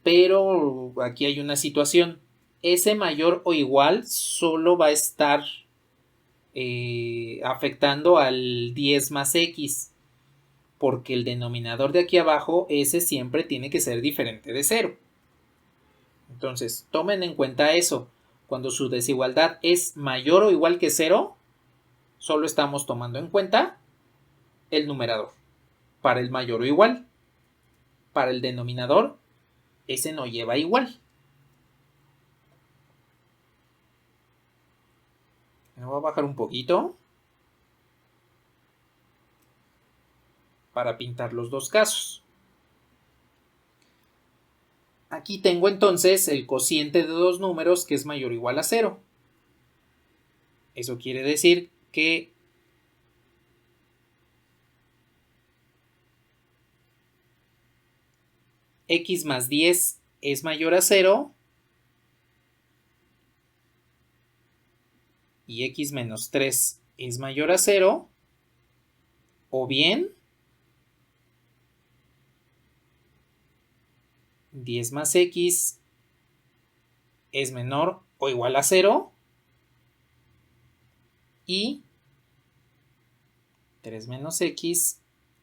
Pero aquí hay una situación. Ese mayor o igual solo va a estar afectando al 10 más x. Porque el denominador de aquí abajo, ese siempre tiene que ser diferente de 0. Entonces, tomen en cuenta eso. Cuando su desigualdad es mayor o igual que 0, solo estamos tomando en cuenta el numerador. Para el mayor o igual. Para el denominador, ese no lleva igual. Me voy a bajar un poquito para pintar los dos casos. Aquí tengo entonces el cociente de dos números que es mayor o igual a 0. Eso quiere decir que x más 10 es mayor a 0 y x menos 3 es mayor a 0, o bien 10 más x es menor o igual a 0 y 3 menos x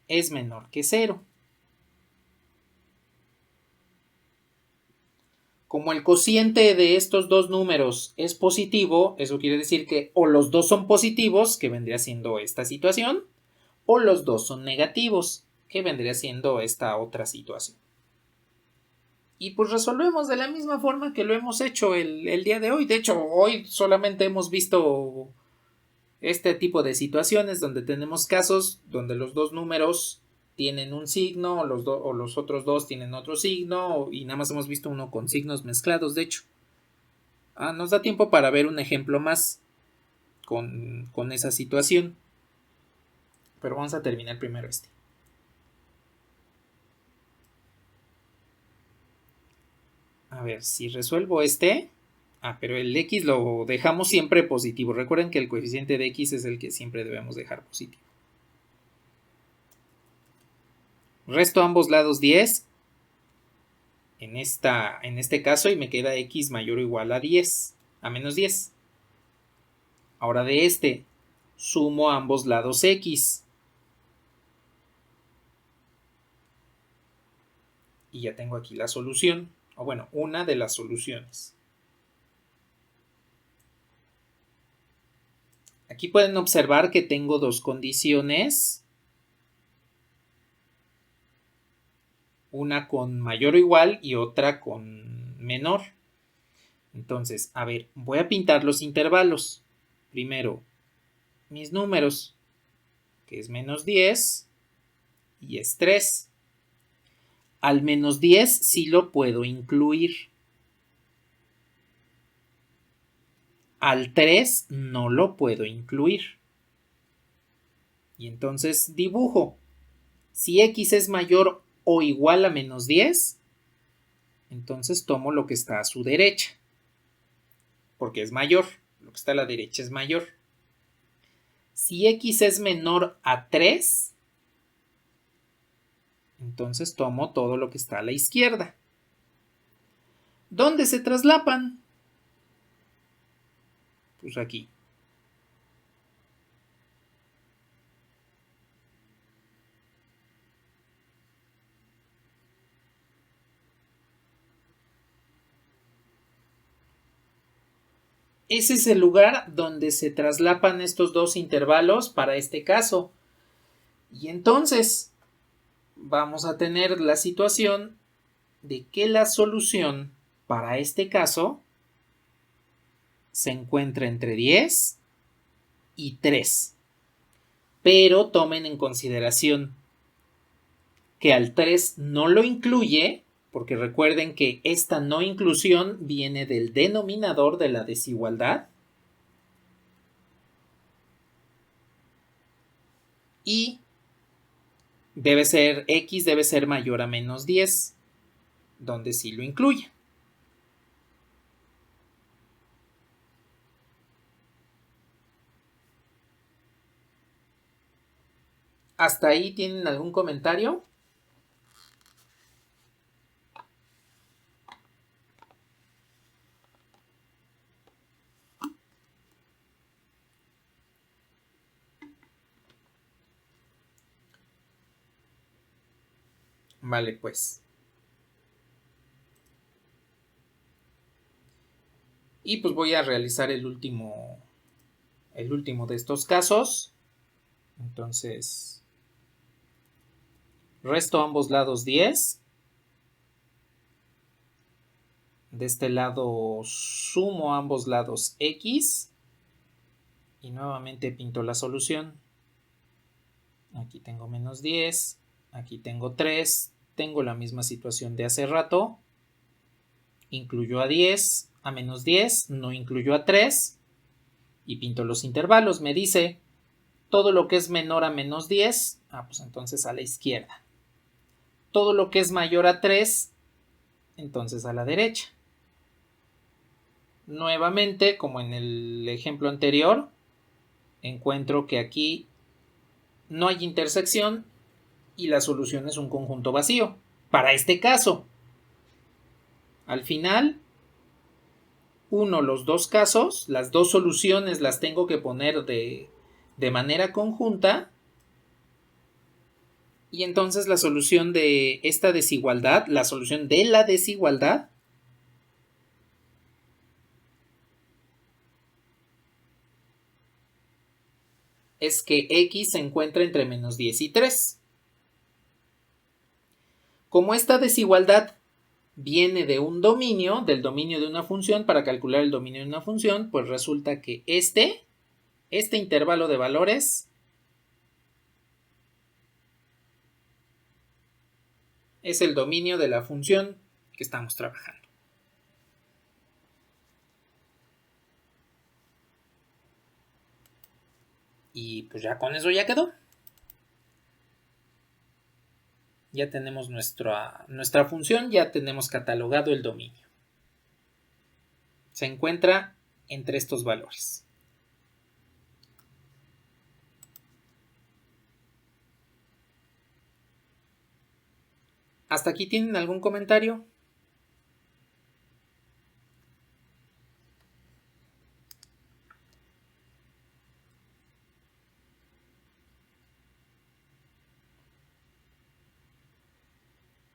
es menor que 0. Como el cociente de estos dos números es positivo, eso quiere decir que o los dos son positivos, que vendría siendo esta situación, o los dos son negativos, que vendría siendo esta otra situación. Y pues resolvemos de la misma forma que lo hemos hecho el día de hoy. De hecho, hoy solamente hemos visto este tipo de situaciones donde tenemos casos donde los dos números tienen un signo o los otros dos tienen otro signo y nada más hemos visto uno con signos mezclados, de hecho. Nos da tiempo para ver un ejemplo más con esa situación. Pero vamos a terminar primero este. A ver, si resuelvo este. Pero el x lo dejamos siempre positivo. Recuerden que el coeficiente de x es el que siempre debemos dejar positivo. Resto a ambos lados 10. En este caso y me queda x mayor o igual a 10. A menos 10. Ahora de este sumo a ambos lados x. Y ya tengo aquí la solución. O bueno, una de las soluciones. Aquí pueden observar que tengo dos condiciones. Una con mayor o igual y otra con menor. Entonces, a ver, voy a pintar los intervalos. Primero, mis números, que es menos 10 y es 3. Al menos 10 sí lo puedo incluir. Al 3 no lo puedo incluir. Y entonces dibujo. Si x es mayor o igual a menos 10, entonces tomo lo que está a su derecha. Porque es mayor. Lo que está a la derecha es mayor. Si x es menor a 3, entonces tomo todo lo que está a la izquierda. ¿Dónde se traslapan? Pues aquí. Ese es el lugar donde se traslapan estos dos intervalos para este caso. Y entonces vamos a tener la situación de que la solución para este caso se encuentra entre 10 y 3. Pero tomen en consideración que al 3 no lo incluye, porque recuerden que esta no inclusión viene del denominador de la desigualdad. y x debe ser mayor a menos 10, donde sí lo incluye. ¿Hasta ahí tienen algún comentario? Vale, pues. Y pues voy a realizar el último de estos casos. Entonces, resto a ambos lados 10. De este lado sumo a ambos lados x. Y nuevamente pinto la solución. Aquí tengo menos 10. Aquí tengo 3. Tengo la misma situación de hace rato. Incluyo a 10, a menos 10, no incluyo a 3. Y pinto los intervalos. Me dice todo lo que es menor a menos 10. Pues entonces a la izquierda. Todo lo que es mayor a 3, entonces a la derecha. Nuevamente, como en el ejemplo anterior, encuentro que aquí no hay intersección y la solución es un conjunto vacío. Para este caso, al final, los dos casos, las dos soluciones las tengo que poner de manera conjunta. Y entonces la solución de esta desigualdad, la solución de la desigualdad, es que x se encuentra entre menos 10 y 3. Como esta desigualdad viene de un dominio, del dominio de una función, para calcular el dominio de una función, pues resulta que este intervalo de valores es el dominio de la función que estamos trabajando. Y pues ya con eso ya quedó. Ya tenemos nuestra función, ya tenemos catalogado el dominio. Se encuentra entre estos valores. ¿Hasta aquí tienen algún comentario?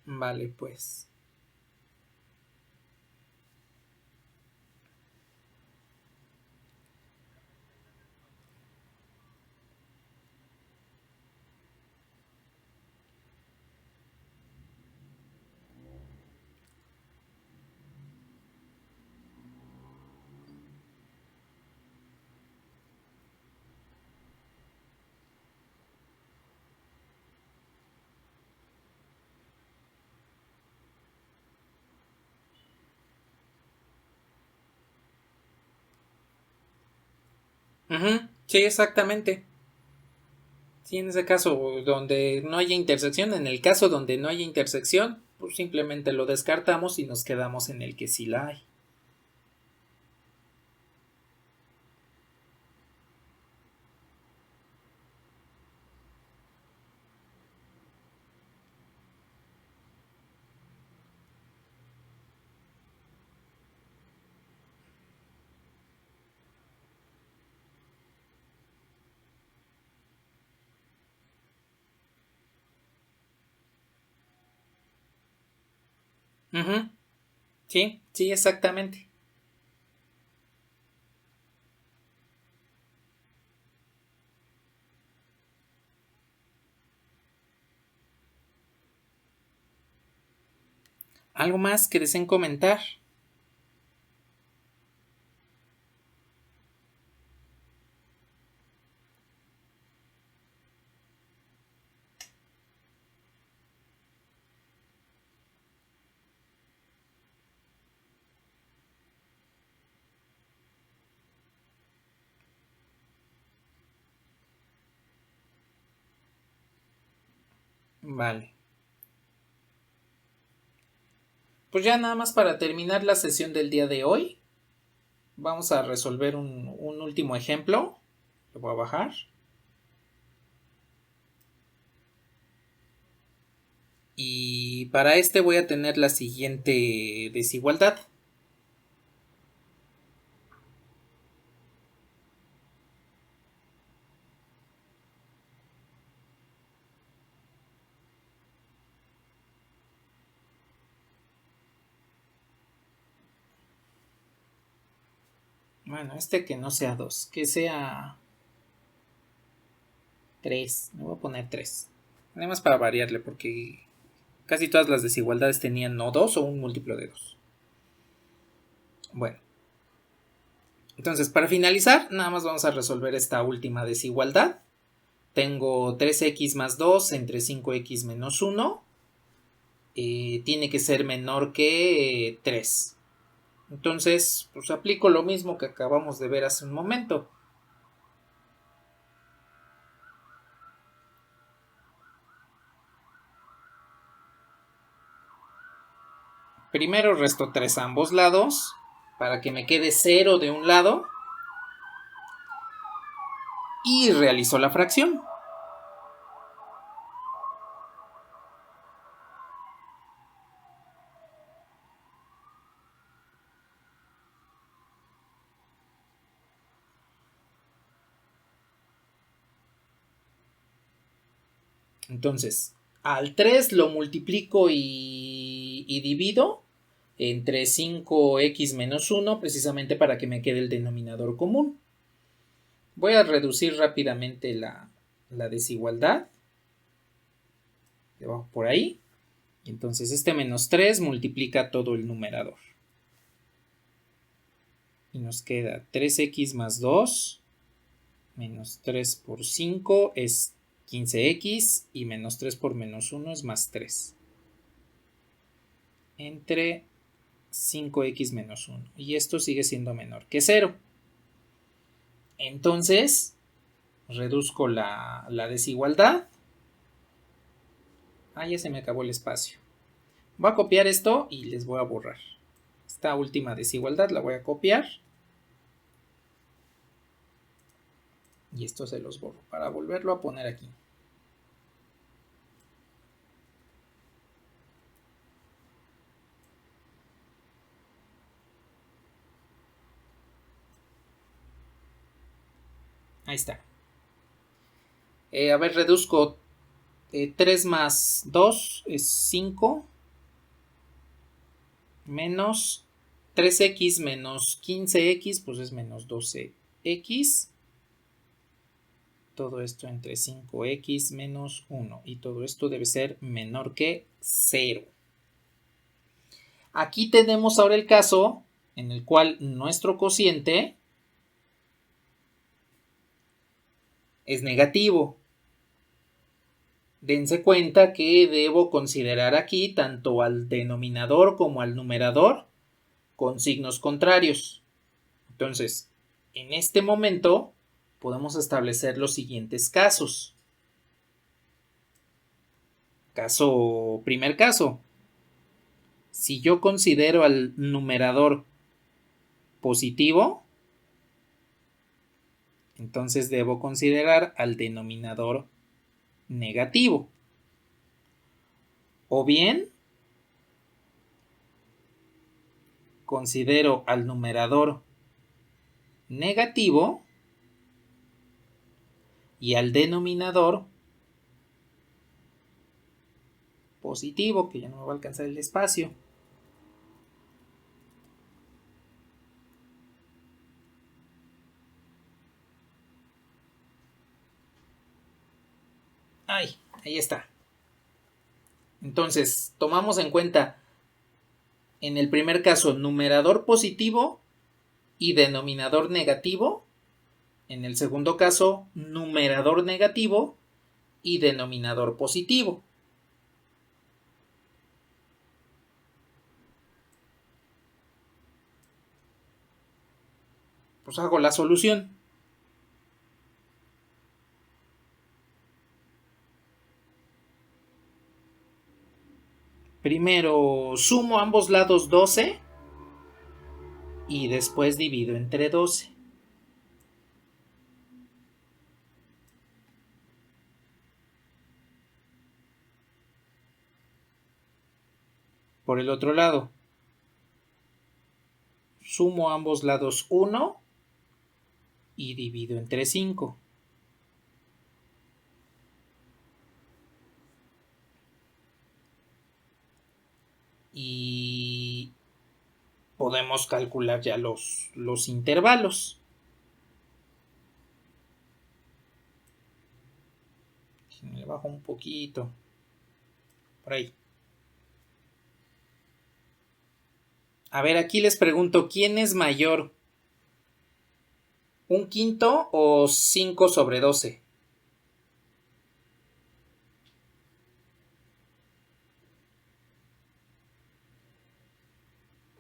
Vale, pues. Sí, exactamente. Sí, en ese caso donde no haya intersección, en el caso donde no haya intersección, pues simplemente lo descartamos y nos quedamos en el que sí la hay. Sí, sí, exactamente. ¿Algo más que deseen comentar? Vale. Pues ya nada más para terminar la sesión del día de hoy, vamos a resolver un último ejemplo. Lo voy a bajar. Y para este voy a tener la siguiente desigualdad. Bueno, que no sea 2, que sea 3. Me voy a poner 3. Nada más para variarle, porque casi todas las desigualdades tenían o 2 o un múltiplo de 2. Bueno, entonces para finalizar, nada más vamos a resolver esta última desigualdad. Tengo 3x más 2 entre 5x menos 1. Tiene que ser menor que 3. Entonces, pues aplico lo mismo que acabamos de ver hace un momento. Primero resto 3 a ambos lados para que me quede 0 de un lado y realizo la fracción. Entonces, al 3 lo multiplico y divido entre 5x menos 1 precisamente para que me quede el denominador común. Voy a reducir rápidamente la desigualdad. Debajo por ahí. Entonces este menos 3 multiplica todo el numerador. Y nos queda 3x más 2 menos 3 por 5 es 15x y menos 3 por menos 1 es más 3. Entre 5x menos 1. Y esto sigue siendo menor que 0. Entonces, reduzco la desigualdad. Ya se me acabó el espacio. Voy a copiar esto y les voy a borrar. Esta última desigualdad la voy a copiar. Y esto se los borro para volverlo a poner aquí. Ahí está. A ver, reduzco 3 más 2 es 5. Menos 3x menos 15x, pues es menos 12x. Todo esto entre 5x menos 1. Y todo esto debe ser menor que 0. Aquí tenemos ahora el caso en el cual nuestro cociente es negativo. Dense cuenta que debo considerar aquí tanto al denominador como al numerador con signos contrarios. Entonces, en este momento podemos establecer los siguientes casos. Primer caso. Si yo considero al numerador positivo, entonces debo considerar al denominador negativo. O bien, considero al numerador negativo y al denominador positivo, que ya no me va a alcanzar el espacio. Ahí está. Entonces, tomamos en cuenta en el primer caso numerador positivo y denominador negativo. En el segundo caso, numerador negativo y denominador positivo. Pues hago la solución. Primero sumo ambos lados 12 y después divido entre 12. Por el otro lado, sumo ambos lados 1 y divido entre 5. Y podemos calcular ya los intervalos. Me bajo un poquito. Por ahí. A ver, aquí les pregunto, ¿quién es mayor? ¿Un quinto o 5 sobre 12?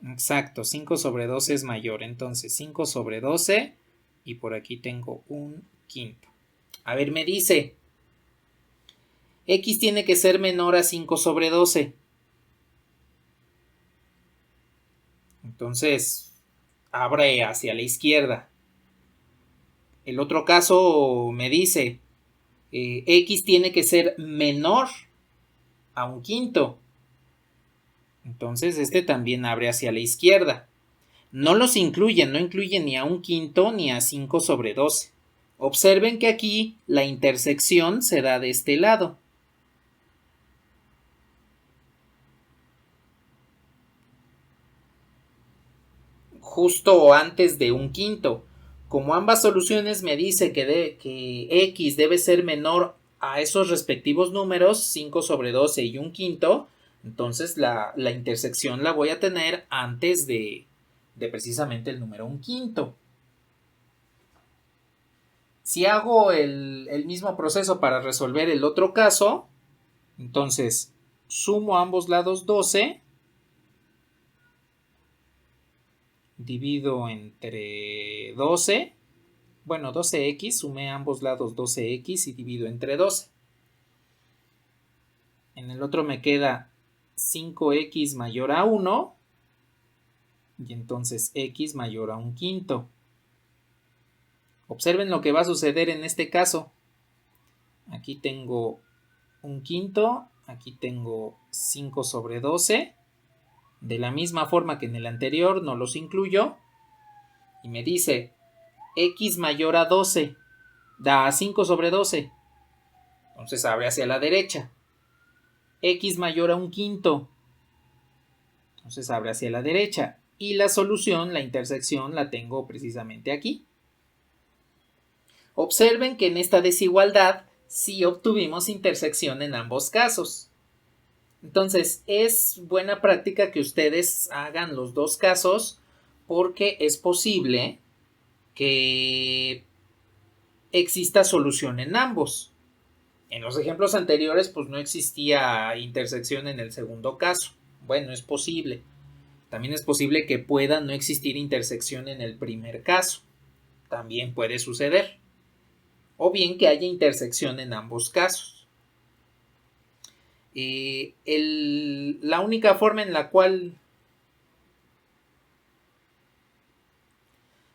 Exacto, 5 sobre 12 es mayor. Entonces 5 sobre 12 y por aquí tengo un quinto. A ver, me dice, X tiene que ser menor a 5 sobre 12. Entonces, abre hacia la izquierda. El otro caso me dice, X tiene que ser menor a un quinto. Entonces, este también abre hacia la izquierda. No los incluyen, no incluyen ni a un quinto ni a 5 sobre 12. Observen que aquí la intersección se da de este lado. Justo antes de un quinto. Como ambas soluciones me dice que X debe ser menor a esos respectivos números, 5 sobre 12 y un quinto, entonces la intersección la voy a tener antes de precisamente el número un quinto. Si hago el mismo proceso para resolver el otro caso, entonces sumo ambos lados 12, divido entre 12, bueno, 12x, sumé ambos lados 12x y divido entre 12. En el otro me queda 5x mayor a 1 y entonces x mayor a un quinto. Observen lo que va a suceder en este caso. Aquí tengo un quinto, aquí tengo 5 sobre 12. De la misma forma que en el anterior, no los incluyo. Y me dice x mayor a 12 da 5 sobre 12. Entonces abre hacia la derecha. X mayor a un quinto. Entonces abre hacia la derecha. Y la solución, la intersección, la tengo precisamente aquí. Observen que en esta desigualdad sí obtuvimos intersección en ambos casos. Entonces es buena práctica que ustedes hagan los dos casos porque es posible que exista solución en ambos. En los ejemplos anteriores pues no existía intersección en el segundo caso. Bueno, es posible. También es posible que pueda no existir intersección en el primer caso. También puede suceder. O bien que haya intersección en ambos casos. La única forma en la cual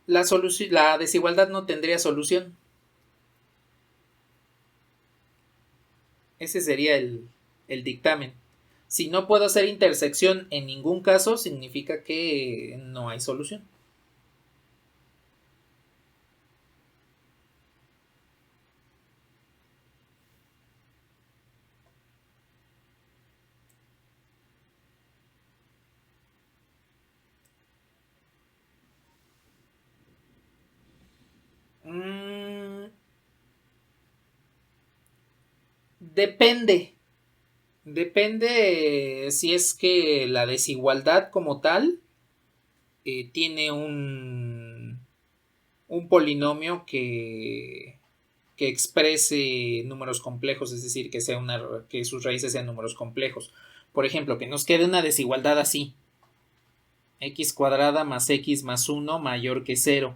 la desigualdad no tendría solución. Ese sería el dictamen. Si no puedo hacer intersección en ningún caso, significa que no hay solución. Depende. Depende si es que la desigualdad como tal tiene un polinomio que exprese números complejos, es decir, que sus raíces sean números complejos. Por ejemplo, que nos quede una desigualdad así. X cuadrada más x más 1 mayor que 0.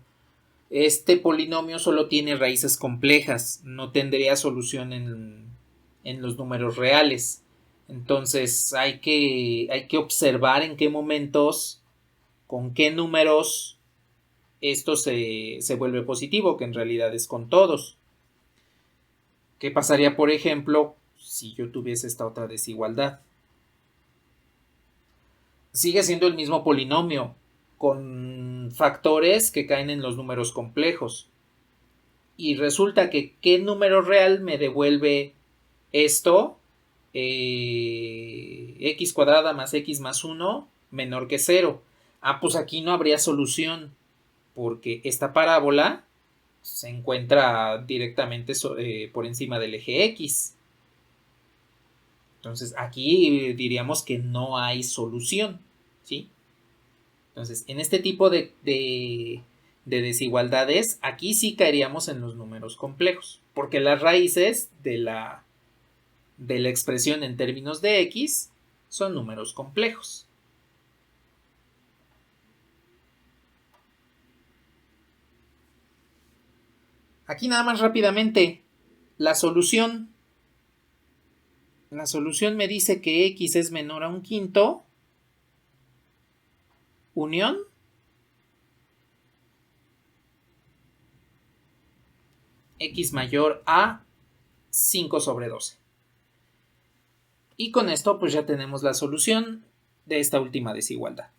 Este polinomio solo tiene raíces complejas, no tendría solución en los números reales. Entonces hay que observar en qué momentos, con qué números esto se vuelve positivo, que en realidad es con todos. ¿Qué pasaría, por ejemplo, si yo tuviese esta otra desigualdad? Sigue siendo el mismo polinomio, con factores que caen en los números complejos. Y resulta que ¿qué número real me devuelve esto? X cuadrada más x más 1 menor que 0. Ah, pues aquí no habría solución, porque esta parábola se encuentra directamente por encima del eje X. Entonces aquí diríamos que no hay solución, ¿sí? Entonces, en este tipo de desigualdades, aquí sí caeríamos en los números complejos, porque las raíces de la expresión en términos de X son números complejos. Aquí nada más rápidamente, la solución. La solución me dice que X es menor a un quinto, unión, X mayor a 5/12. Y con esto pues ya tenemos la solución de esta última desigualdad.